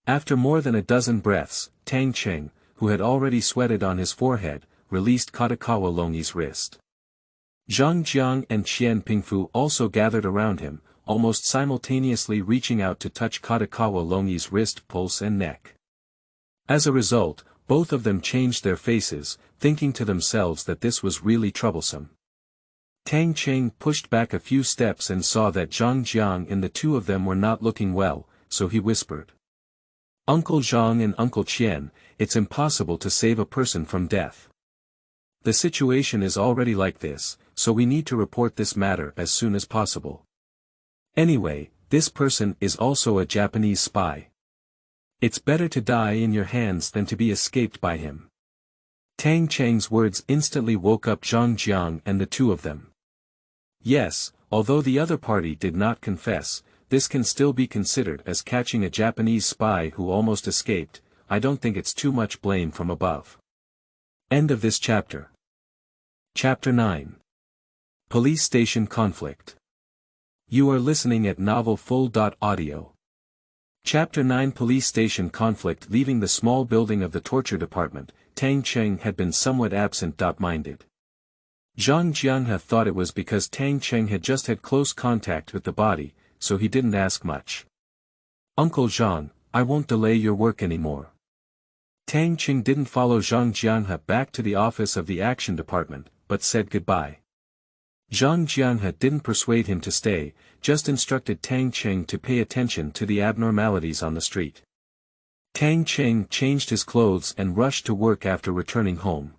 After more than a dozen breaths, Tang Cheng, who had already sweated on his forehead, released Katakawa Longi's wrist. Zhang Jiang and Qian Pingfu also gathered around him, almost simultaneously reaching out to touch Katakawa Longi's wrist, pulse and neck. As a result, both of them changed their faces, thinking to themselves that this was really troublesome. Tang Cheng pushed back a few steps and saw that Zhang Jiang and the two of them were not looking well, so he whispered. Uncle Zhang and Uncle Qian, it's impossible to save a person from death. The situation is already like this, so we need to report this matter as soon as possible. Anyway, this person is also a Japanese spy. It's better to die in your hands than to be escaped by him. Tang Cheng's words instantly woke up Zhang Jiang and the two of them. Yes, although the other party did not confess, this can still be considered as catching a Japanese spy who almost escaped. I don't think it's too much blame from above. End of this chapter. Chapter 9. Police Station Conflict. You are listening at novelfull.audio. Chapter 9 Police Station Conflict. Leaving the small building of the torture department, Tang Cheng had been somewhat absent-minded. Zhang Jiang thought it was because Tang Cheng had just had close contact with the body, so he didn't ask much. Uncle Zhang, I won't delay your work anymore. Tang Cheng didn't follow Zhang Jiang back to the office of the action department, but said goodbye. Zhang Jiang didn't persuade him to stay, just instructed Tang Cheng to pay attention to the abnormalities on the street. Tang Cheng changed his clothes and rushed to work after returning home.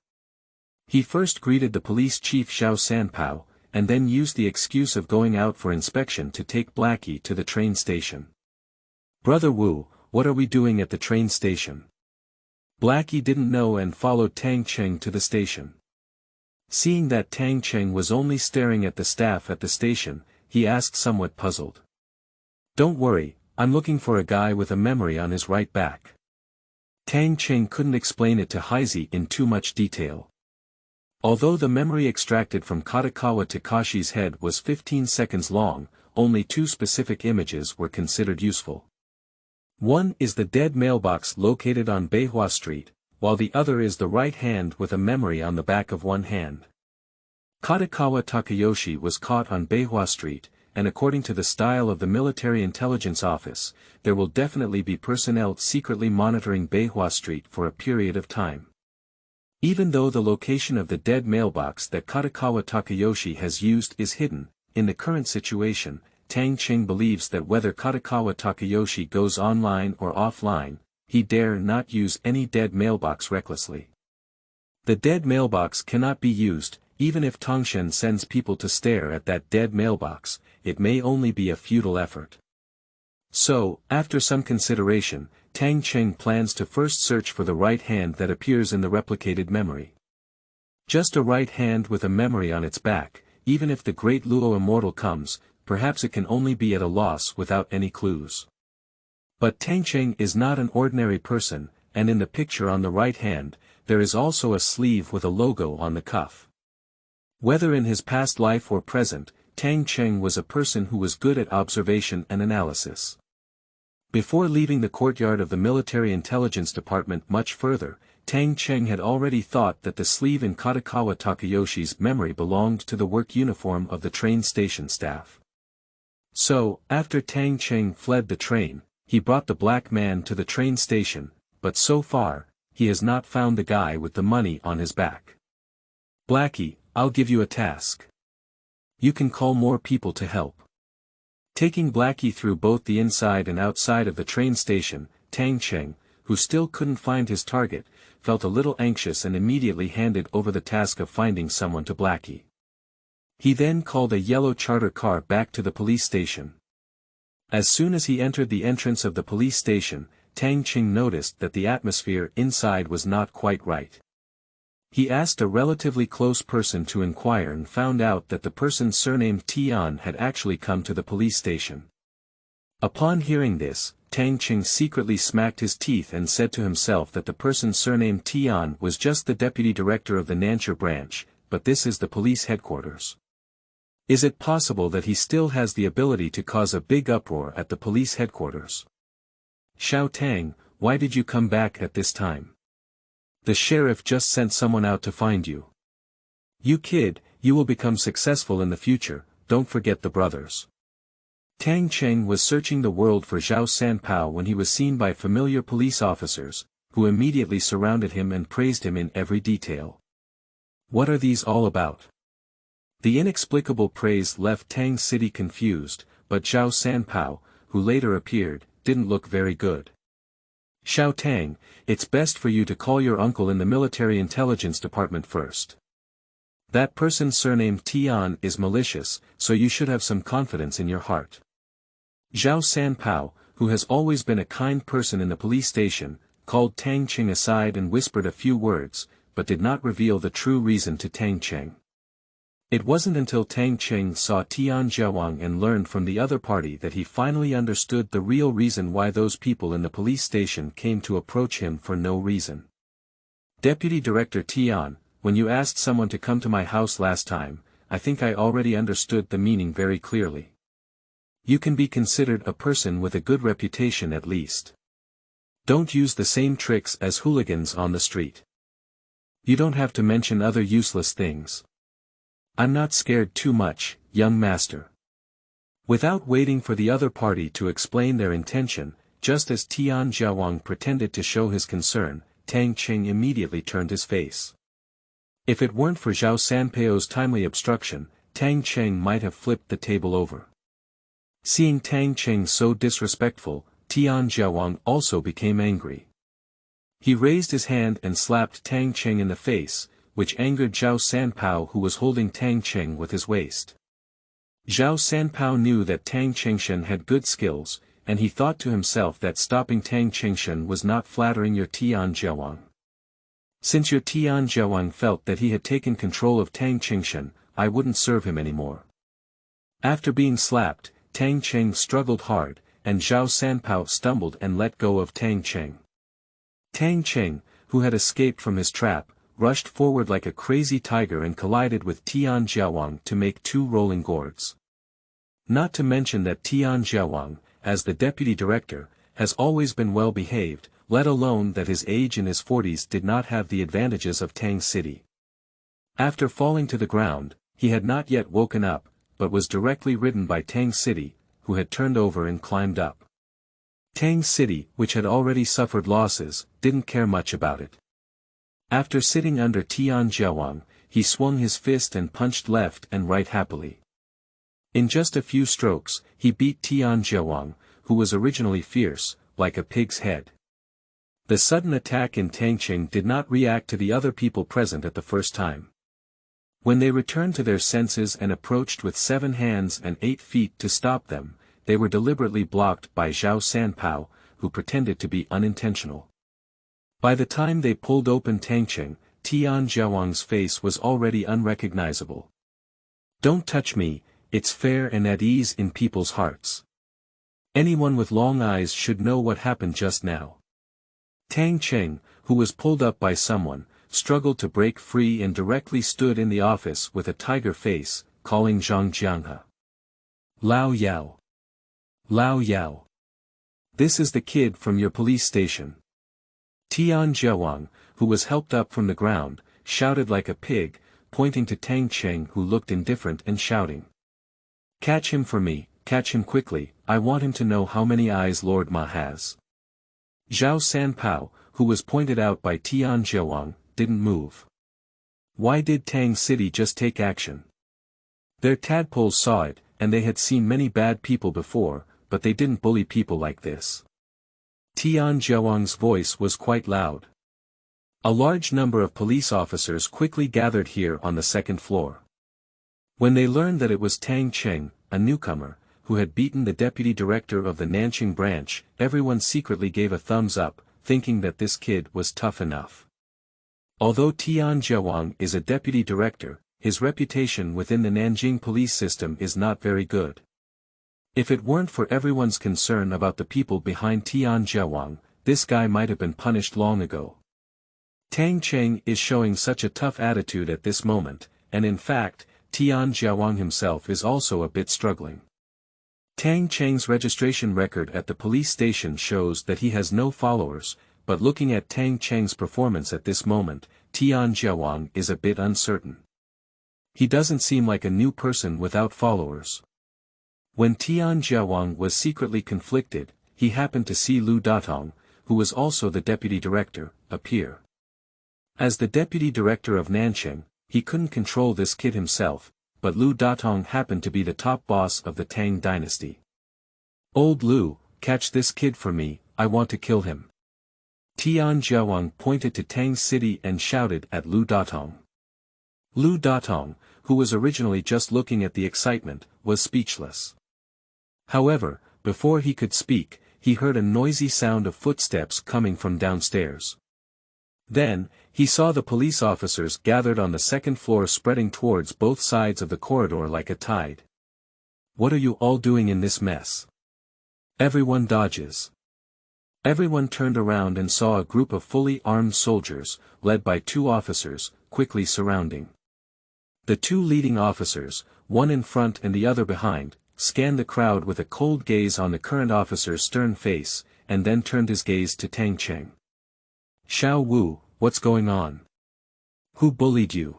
He first greeted the police chief Xiao Sanpao, and then used the excuse of going out for inspection to take Blackie to the train station. Brother Wu, what are we doing at the train station? Blackie didn't know and followed Tang Cheng to the station. Seeing that Tang Cheng was only staring at the staff at the station, he asked somewhat puzzled. Don't worry, I'm looking for a guy with a memory on his right back. Tang Cheng couldn't explain it to Heisey in too much detail. Although the memory extracted from Katakawa Takashi's head was 15 seconds long, only two specific images were considered useful. One is the dead mailbox located on Beihua Street, while the other is the right hand with a memory on the back of one hand. Katakawa Takayoshi was caught on Beihua Street, and according to the style of the Military Intelligence Office, there will definitely be personnel secretly monitoring Beihua Street for a period of time. Even though the location of the dead mailbox that Katakawa Takayoshi has used is hidden, in the current situation, Tang Cheng believes that whether Katakawa Takayoshi goes online or offline, he dare not use any dead mailbox recklessly. The dead mailbox cannot be used, even if Tangshen sends people to stare at that dead mailbox, it may only be a futile effort. So, after some consideration, Tang Cheng plans to first search for the right hand that appears in the replicated memory. Just a right hand with a memory on its back, even if the great Luo immortal comes, perhaps it can only be at a loss without any clues. But Tang Cheng is not an ordinary person, and in the picture on the right hand, there is also a sleeve with a logo on the cuff. Whether in his past life or present, Tang Cheng was a person who was good at observation and analysis. Before leaving the courtyard of the Military Intelligence Department much further, Tang Cheng had already thought that the sleeve in Katakawa Takayoshi's memory belonged to the work uniform of the train station staff. So, after Tang Cheng fled the train, he brought the black man to the train station, but so far, he has not found the guy with the money on his back. Blackie, I'll give you a task. You can call more people to help. Taking Blackie through both the inside and outside of the train station, Tang Cheng, who still couldn't find his target, felt a little anxious and immediately handed over the task of finding someone to Blackie. He then called a yellow charter car back to the police station. As soon as he entered the entrance of the police station, Tang Cheng noticed that the atmosphere inside was not quite right. He asked a relatively close person to inquire and found out that the person surnamed Tian had actually come to the police station. Upon hearing this, Tang Cheng secretly smacked his teeth and said to himself that the person surnamed Tian was just the deputy director of the Nanchur branch, but this is the police headquarters. Is it possible that he still has the ability to cause a big uproar at the police headquarters? Xiao Tang, why did you come back at this time? The sheriff just sent someone out to find you. You kid, you will become successful in the future, don't forget the brothers. Tang Cheng was searching the world for Zhao Sanpao when he was seen by familiar police officers, who immediately surrounded him and praised him in every detail. What are these all about? The inexplicable praise left Tang City confused, but Zhao Sanpao, who later appeared, didn't look very good. Xiao Tang, it's best for you to call your uncle in the military intelligence department first. That person surnamed Tian is malicious, so you should have some confidence in your heart. Zhao Sanpao, who has always been a kind person in the police station, called Tang Cheng aside and whispered a few words, but did not reveal the true reason to Tang Cheng. It wasn't until Tang Cheng saw Tian Jiawang and learned from the other party that he finally understood the real reason why those people in the police station came to approach him for no reason. Deputy Director Tian, when you asked someone to come to my house last time, I think I already understood the meaning very clearly. You can be considered a person with a good reputation at least. Don't use the same tricks as hooligans on the street. You don't have to mention other useless things. I'm not scared too much, young master. Without waiting for the other party to explain their intention, just as Tian Jiawang pretended to show his concern, Tang Cheng immediately turned his face. If it weren't for Zhao Sanpao's timely obstruction, Tang Cheng might have flipped the table over. Seeing Tang Cheng so disrespectful, Tian Jiawang also became angry. He raised his hand and slapped Tang Cheng in the face, which angered Zhao Sanpao, who was holding Tang Cheng with his waist. Zhao Sanpao knew that Tang Chengshen had good skills, and he thought to himself that stopping Tang Chengshen was not flattering your Tian Jiawang. Since your Tian Jiawang felt that he had taken control of Tang Chengshen, I wouldn't serve him anymore. After being slapped, Tang Cheng struggled hard, and Zhao Sanpao stumbled and let go of Tang Cheng. Tang Cheng, who had escaped from his trap, rushed forward like a crazy tiger and collided with Tian Jiawang to make two rolling gourds. Not to mention that Tian Jiawang, as the deputy director, has always been well behaved, let alone that his age in his 40s did not have the advantages of Tang City. After falling to the ground, he had not yet woken up, but was directly ridden by Tang City, who had turned over and climbed up. Tang City, which had already suffered losses, didn't care much about it. After sitting under Tian Jiawang, he swung his fist and punched left and right happily. In just a few strokes, he beat Tian Jiawang, who was originally fierce, like a pig's head. The sudden attack in Tang Cheng did not react to the other people present at the first time. When they returned to their senses and approached with 7 hands and 8 feet to stop them, they were deliberately blocked by Zhao Sanpao, who pretended to be unintentional. By the time they pulled open Tang Cheng, Tian Jiawang's face was already unrecognizable. Don't touch me, it's fair and at ease in people's hearts. Anyone with long eyes should know what happened just now. Tang Cheng, who was pulled up by someone, struggled to break free and directly stood in the office with a tiger face, calling Zhang Jianghe. Lao Yao. Lao Yao. This is the kid from your police station. Tian Jiawang, who was helped up from the ground, shouted like a pig, pointing to Tang Cheng, who looked indifferent and shouting. Catch him for me, catch him quickly, I want him to know how many eyes Lord Ma has. Zhao Sanpao, who was pointed out by Tian Jiawang, didn't move. Why did Tang City just take action? Their tadpoles saw it, and they had seen many bad people before, but they didn't bully people like this. Tian Jiawang's voice was quite loud. A large number of police officers quickly gathered here on the second floor. When they learned that it was Tang Cheng, a newcomer, who had beaten the deputy director of the Nanjing branch, everyone secretly gave a thumbs up, thinking that this kid was tough enough. Although Tian Jiawang is a deputy director, his reputation within the Nanjing police system is not very good. If it weren't for everyone's concern about the people behind Tian Jiawang, this guy might have been punished long ago. Tang Cheng is showing such a tough attitude at this moment, and in fact, Tian Jiawang himself is also a bit struggling. Tang Cheng's registration record at the police station shows that he has no followers, but looking at Tang Cheng's performance at this moment, Tian Jiawang is a bit uncertain. He doesn't seem like a new person without followers. When Tian Jiawang was secretly conflicted, he happened to see Lu Datong, who was also the deputy director, appear. As the deputy director of Nanjing, he couldn't control this kid himself, but Lu Datong happened to be the top boss of the Tang dynasty. "Old Lu, catch this kid for me, I want to kill him." Tian Jiawang pointed to Tang City and shouted at Lu Datong. Lu Datong, who was originally just looking at the excitement, was speechless. However, before he could speak, he heard a noisy sound of footsteps coming from downstairs. Then, he saw the police officers gathered on the second floor spreading towards both sides of the corridor like a tide. "What are you all doing in this mess?" Everyone dodges. Everyone turned around and saw a group of fully armed soldiers, led by 2 officers, quickly surrounding. The 2 leading officers, one in front and the other behind, scanned the crowd with a cold gaze on the current officer's stern face, and then turned his gaze to Tang Cheng. "Xiao Wu, what's going on? Who bullied you?"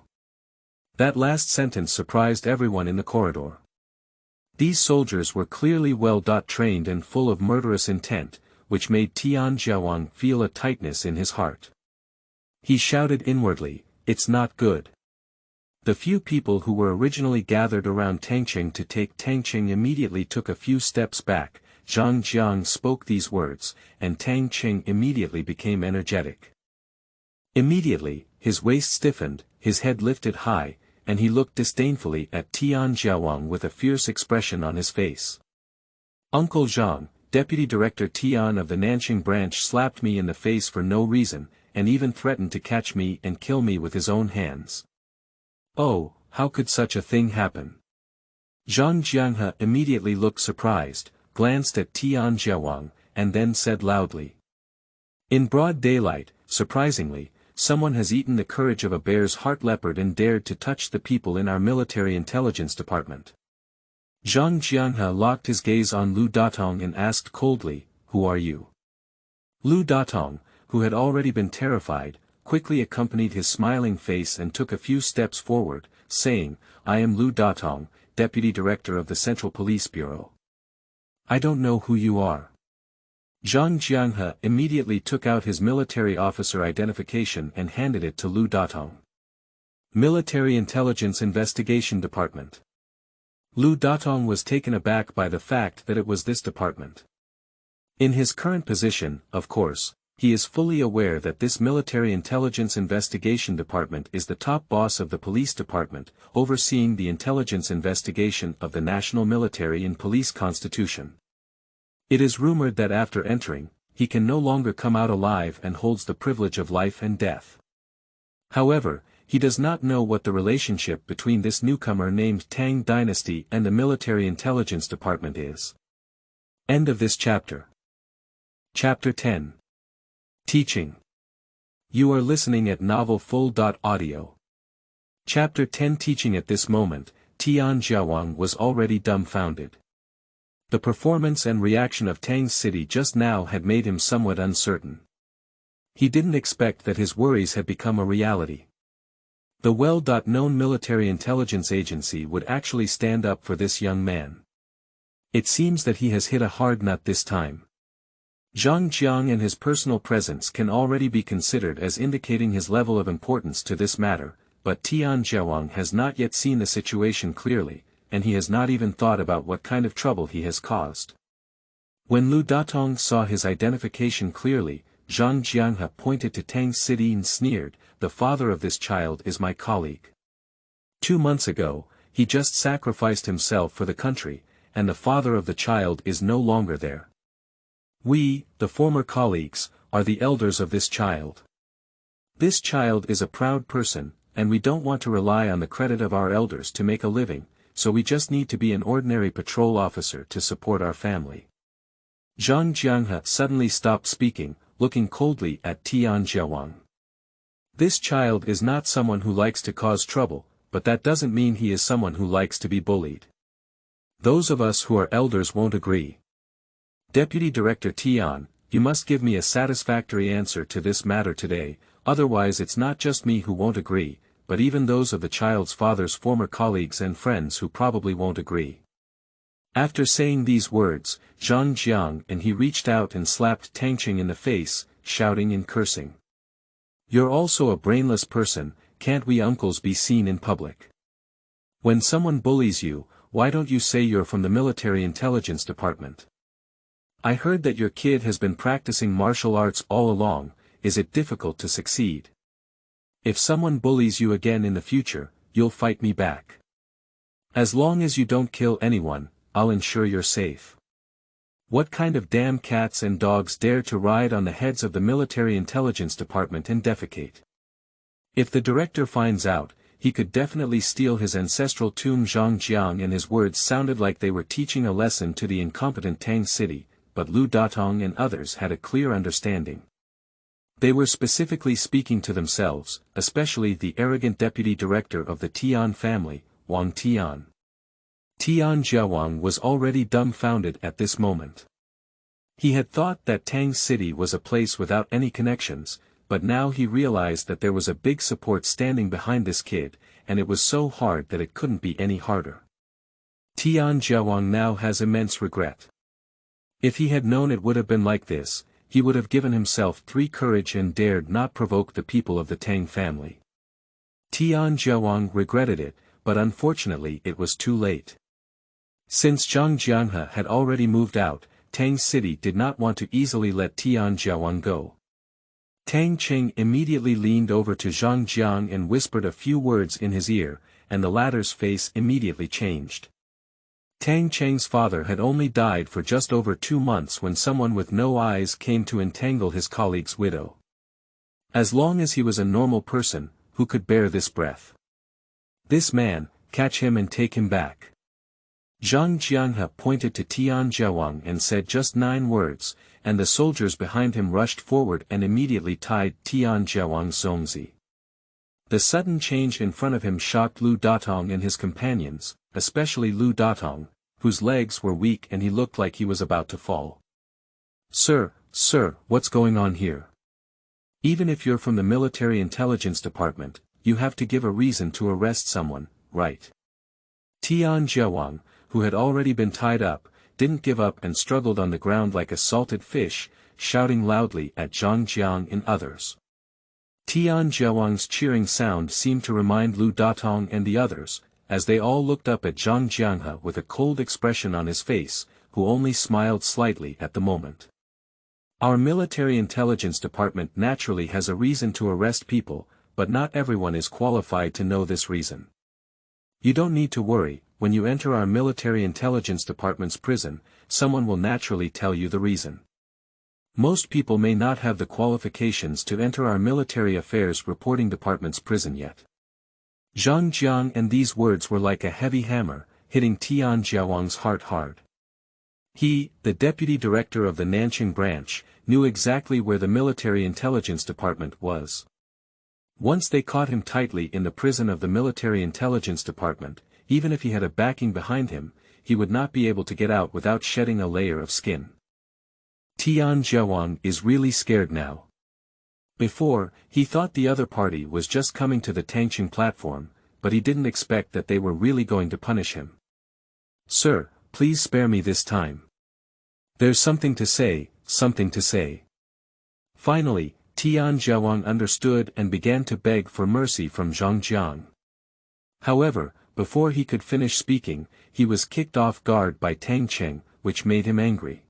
That last sentence surprised everyone in the corridor. These soldiers were clearly well-trained and full of murderous intent, which made Tian Jiawang feel a tightness in his heart. He shouted inwardly, "It's not good." The few people who were originally gathered around Tang Cheng to take Tang Cheng immediately took a few steps back. Zhang Jiang spoke these words, and Tang Cheng immediately became energetic. Immediately, his waist stiffened, his head lifted high, and he looked disdainfully at Tian Jiawang with a fierce expression on his face. "Uncle Zhang, Deputy Director Tian of the Nanjing branch slapped me in the face for no reason, and even threatened to catch me and kill me with his own hands." "Oh, how could such a thing happen?" Zhang Jianghe immediately looked surprised, glanced at Tian Jiawang, and then said loudly. "In broad daylight, surprisingly, someone has eaten the courage of a bear's heart leopard and dared to touch the people in our military intelligence department." Zhang Jianghe locked his gaze on Lu Datong and asked coldly, "Who are you?" Lu Datong, who had already been terrified, quickly accompanied his smiling face and took a few steps forward, saying, "I am Lu Datong, Deputy Director of the Central Police Bureau." "I don't know who you are." Zhang Jianghe immediately took out his military officer identification and handed it to Lu Datong. Military Intelligence Investigation Department. Lu Datong was taken aback by the fact that it was this department. In his current position, of course, he is fully aware that this Military Intelligence Investigation Department is the top boss of the police department, overseeing the intelligence investigation of the national military and police constitution. It is rumored that after entering, he can no longer come out alive and holds the privilege of life and death. However, he does not know what the relationship between this newcomer named Tang Dynasty and the Military Intelligence Department is. End of this chapter. Chapter 10. Teaching. You are listening at novelfull.audio. Chapter 10. Teaching. At this moment, Tian Jiawang was already dumbfounded. The performance and reaction of Tang's city just now had made him somewhat uncertain. He didn't expect that his worries had become a reality. The well-known military intelligence agency would actually stand up for this young man. It seems that he has hit a hard nut this time. Zhang Jiang and his personal presence can already be considered as indicating his level of importance to this matter, but Tian Jiawang has not yet seen the situation clearly, and he has not even thought about what kind of trouble he has caused. When Lu Datong saw his identification clearly, Zhang Jianghe pointed to Tang City and sneered, "The father of this child is my colleague. 2 months ago, he just sacrificed himself for the country, and the father of the child is no longer there. We, the former colleagues, are the elders of this child. This child is a proud person, and we don't want to rely on the credit of our elders to make a living, so we just need to be an ordinary patrol officer to support our family." Zhang Jianghe suddenly stopped speaking, looking coldly at Tian Jiawang. This child is not someone who likes to cause trouble, but that doesn't mean he is someone who likes to be bullied. Those of us who are elders won't agree. Deputy Director Tian, you must give me a satisfactory answer to this matter today, otherwise it's not just me who won't agree, but even those of the child's father's former colleagues and friends who probably won't agree. After saying these words, Zhang Jiang and he reached out and slapped Tang Cheng in the face, shouting and cursing. "You're also a brainless person, can't we uncles be seen in public? When someone bullies you, why don't you say you're from the military intelligence department? I heard that your kid has been practicing martial arts all along, is it difficult to succeed? If someone bullies you again in the future, you'll fight me back. As long as you don't kill anyone, I'll ensure you're safe. What kind of damn cats and dogs dare to ride on the heads of the military intelligence department and defecate? If the director finds out, he could definitely steal his ancestral tomb." Zhang Jiang and his words sounded like they were teaching a lesson to the incompetent Tang City, but Lu Datong and others had a clear understanding. They were specifically speaking to themselves, especially the arrogant deputy director of the Tian family, Wang Tian. Tian Jiawang was already dumbfounded at this moment. He had thought that Tang City was a place without any connections, but now he realized that there was a big support standing behind this kid, and it was so hard that it couldn't be any harder. Tian Jiawang now has immense regret. If he had known it would have been like this, he would have given himself courage and dared not provoke the people of the Tang family. Tian Jiawang regretted it, but unfortunately it was too late. Since Zhang Jianghe had already moved out, Tang City did not want to easily let Tian Jiawang go. Tang Cheng immediately leaned over to Zhang Jiang and whispered a few words in his ear, and the latter's face immediately changed. Tang Cheng's father had only died for just over 2 months when someone with no eyes came to entangle his colleague's widow. As long as he was a normal person, who could bear this breath? This man, catch him and take him back. Zhang Jianghe pointed to Tian Jiawang and said just 9 words, and the soldiers behind him rushed forward and immediately tied Tian Jiawang's zongzi. The sudden change in front of him shocked Lu Datong and his companions, especially Lu Datong, whose legs were weak and he looked like he was about to fall. Sir, what's going on here? Even if you're from the military intelligence department, you have to give a reason to arrest someone, right? Tian Jiawang, who had already been tied up, didn't give up and struggled on the ground like a salted fish, shouting loudly at Zhang Jiang and others. Tian Jiawang's cheering sound seemed to remind Lu Datong and the others, as they all looked up at Zhang Jianghe with a cold expression on his face, who only smiled slightly at the moment. Our military intelligence department naturally has a reason to arrest people, but not everyone is qualified to know this reason. You don't need to worry, when you enter our military intelligence department's prison, someone will naturally tell you the reason. Most people may not have the qualifications to enter our military affairs reporting department's prison yet. Zhang Jiang and these words were like a heavy hammer, hitting Tian Jiawang's heart hard. He, the deputy director of the Nanjing branch, knew exactly where the military intelligence department was. Once they caught him tightly in the prison of the military intelligence department, even if he had a backing behind him, he would not be able to get out without shedding a layer of skin. Tian Jiawang is really scared now. Before, he thought the other party was just coming to the Tang Cheng platform, but he didn't expect that they were really going to punish him. Sir, please spare me this time. There's something to say, Finally, Tian Jiawang understood and began to beg for mercy from Zhang Jiang. However, before he could finish speaking, he was kicked off guard by Tang Cheng, which made him angry.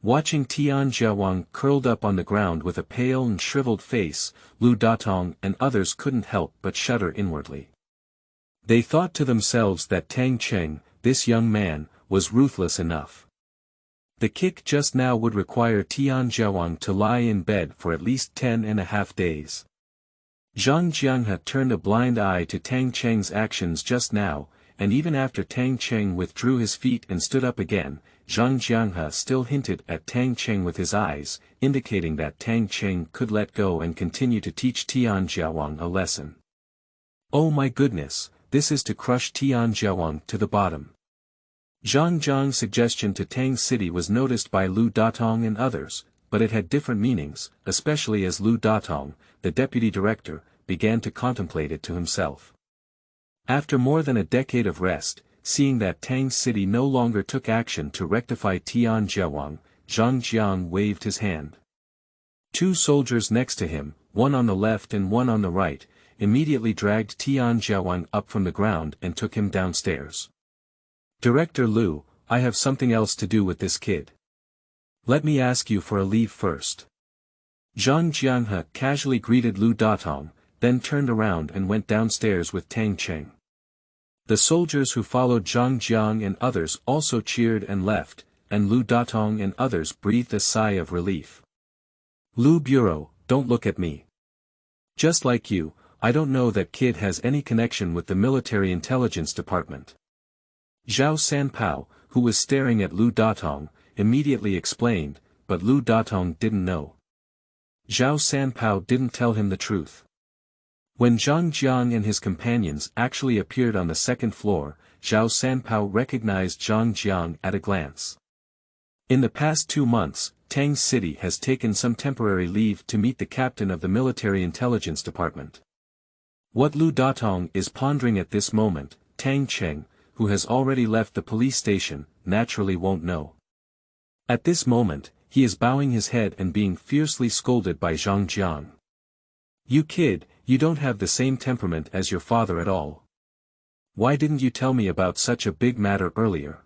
Watching Tian Jiawang curled up on the ground with a pale and shriveled face, Lu Datong and others couldn't help but shudder inwardly. They thought to themselves that Tang Cheng, this young man, was ruthless enough. The kick just now would require Tian Jiawang to lie in bed for at least 10.5 days. Zhang Jianghe turned a blind eye to Tang Cheng's actions just now, and even after Tang Cheng withdrew his feet and stood up again, Zhang Jianghe still hinted at Tang Cheng with his eyes, indicating that Tang Cheng could let go and continue to teach Tian Jiawang a lesson. Oh my goodness, this is to crush Tian Jiawang to the bottom. Zhang Jiang's suggestion to Tang City was noticed by Lu Datong and others, but it had different meanings, especially as Lu Datong, the deputy director, began to contemplate it to himself. After more than a decade of rest, seeing that Tang City no longer took action to rectify Tian Jiawang, Zhang Jiang waved his hand. Two soldiers next to him, one on the left and one on the right, immediately dragged Tian Jiawang up from the ground and took him downstairs. Director Lu, I have something else to do with this kid. Let me ask you for a leave first. Zhang Jianghe casually greeted Lu Datong, then turned around and went downstairs with Tang Cheng. The soldiers who followed Zhang Jiang and others also cheered and left, and Lu Datong and others breathed a sigh of relief. Lu Bureau, don't look at me. Just like you, I don't know that kid has any connection with the military intelligence department. Zhao Sanpao, who was staring at Lu Datong, immediately explained, but Lu Datong didn't know. Zhao Sanpao didn't tell him the truth. When Zhang Jiang and his companions actually appeared on the second floor, Zhao Sanpao recognized Zhang Jiang at a glance. In the past 2 months, Tang City has taken some temporary leave to meet the captain of the military intelligence department. What Lu Datong is pondering at this moment, Tang Cheng, who has already left the police station, naturally won't know. At this moment, he is bowing his head and being fiercely scolded by Zhang Jiang. You kid, you don't have the same temperament as your father at all. Why didn't you tell me about such a big matter earlier?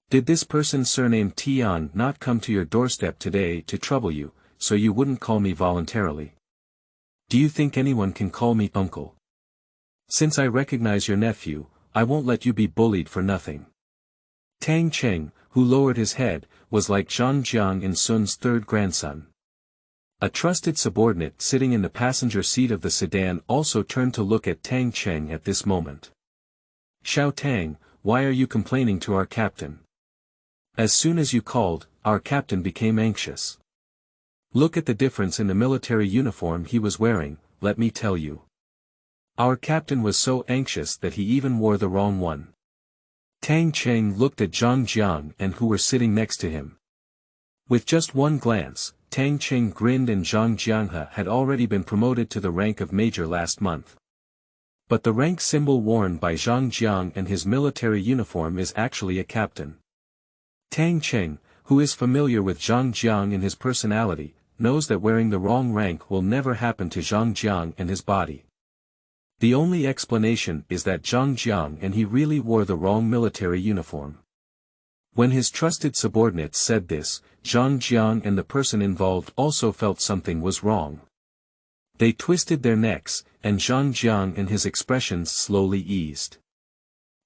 Did this person surnamed Tian not come to your doorstep today to trouble you, so you wouldn't call me voluntarily? Do you think anyone can call me uncle? Since I recognize your nephew, I won't let you be bullied for nothing. Tang Cheng, who lowered his head, was like Zhang Jiang and Sun's third grandson. A trusted subordinate sitting in the passenger seat of the sedan also turned to look at Tang Cheng at this moment. Xiao Tang, why are you complaining to our captain? As soon as you called, our captain became anxious. Look at the difference in the military uniform he was wearing, let me tell you. Our captain was so anxious that he even wore the wrong one. Tang Cheng looked at Zhang Jiang and who were sitting next to him. With just one glance, Tang Cheng grinned, and Zhang Jianghe had already been promoted to the rank of major last month. But the rank symbol worn by Zhang Jiang and his military uniform is actually a captain. Tang Cheng, who is familiar with Zhang Jiang and his personality, knows that wearing the wrong rank will never happen to Zhang Jiang and his body. The only explanation is that Zhang Jiang and he really wore the wrong military uniform. When his trusted subordinates said this, Zhang Jiang and the person involved also felt something was wrong. They twisted their necks, and Zhang Jiang and his expressions slowly eased.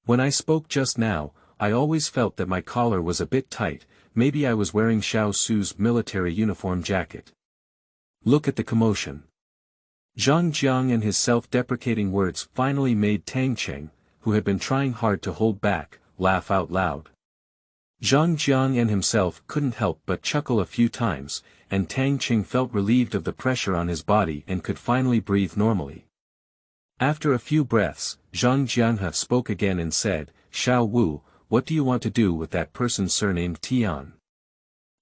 When I spoke just now, I always felt that my collar was a bit tight, maybe I was wearing Xiao Su's military uniform jacket. Look at the commotion. Zhang Jiang and his self-deprecating words finally made Tang Cheng, who had been trying hard to hold back, laugh out loud. Zhang Jiang and himself couldn't help but chuckle a few times, and Tang Cheng felt relieved of the pressure on his body and could finally breathe normally. After a few breaths, Zhang Jianghe spoke again and said, Xiao Wu, what do you want to do with that person surnamed Tian?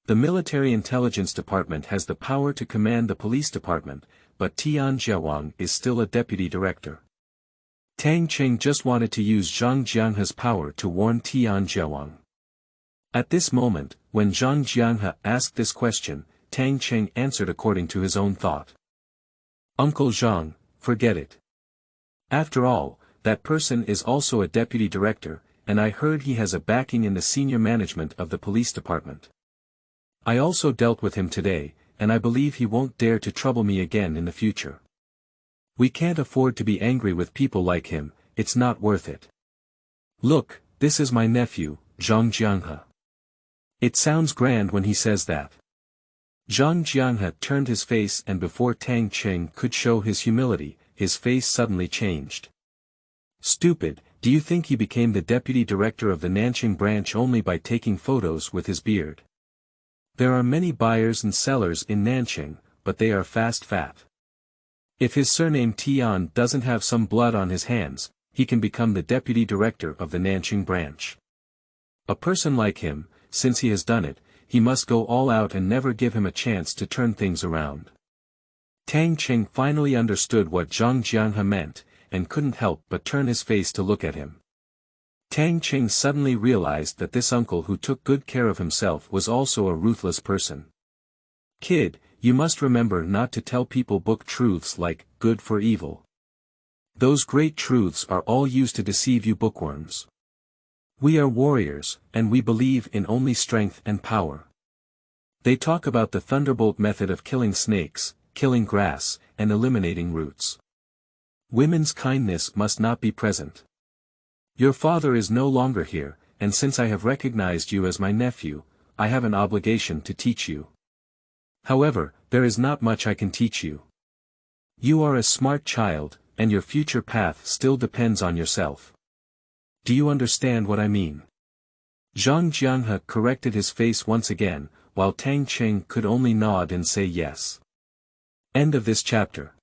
The military intelligence department has the power to command the police department, but Tian Jiawang is still a deputy director. Tang Cheng just wanted to use Zhang Jianghe's power to warn Tian Jiawang. At this moment, when Zhang Jianghe asked this question, Tang Cheng answered according to his own thought. Uncle Zhang, forget it. After all, that person is also a deputy director, and I heard he has a backing in the senior management of the police department. I also dealt with him today, and I believe he won't dare to trouble me again in the future. We can't afford to be angry with people like him, it's not worth it. Look, this is my nephew, Zhang Jianghe. It sounds grand when he says that. Zhang Jianghe turned his face, and before Tang Cheng could show his humility, his face suddenly changed. Stupid, do you think he became the deputy director of the Nanjing branch only by taking photos with his beard? There are many buyers and sellers in Nanjing, but they are fat. If his surname Tian doesn't have some blood on his hands, he can become the deputy director of the Nanjing branch. A person like him, since he has done it, he must go all out and never give him a chance to turn things around. Tang Cheng finally understood what Zhang Jianghe meant, and couldn't help but turn his face to look at him. Tang Cheng suddenly realized that this uncle who took good care of himself was also a ruthless person. Kid, you must remember not to tell people book truths like, good for evil. Those great truths are all used to deceive you bookworms. We are warriors, and we believe in only strength and power. They talk about the thunderbolt method of killing snakes, killing grass, and eliminating roots. Women's kindness must not be present. Your father is no longer here, and since I have recognized you as my nephew, I have an obligation to teach you. However, there is not much I can teach you. You are a smart child, and your future path still depends on yourself. Do you understand what I mean? Zhang Jianghe corrected his face once again, while Tang Cheng could only nod and say yes. End of this chapter.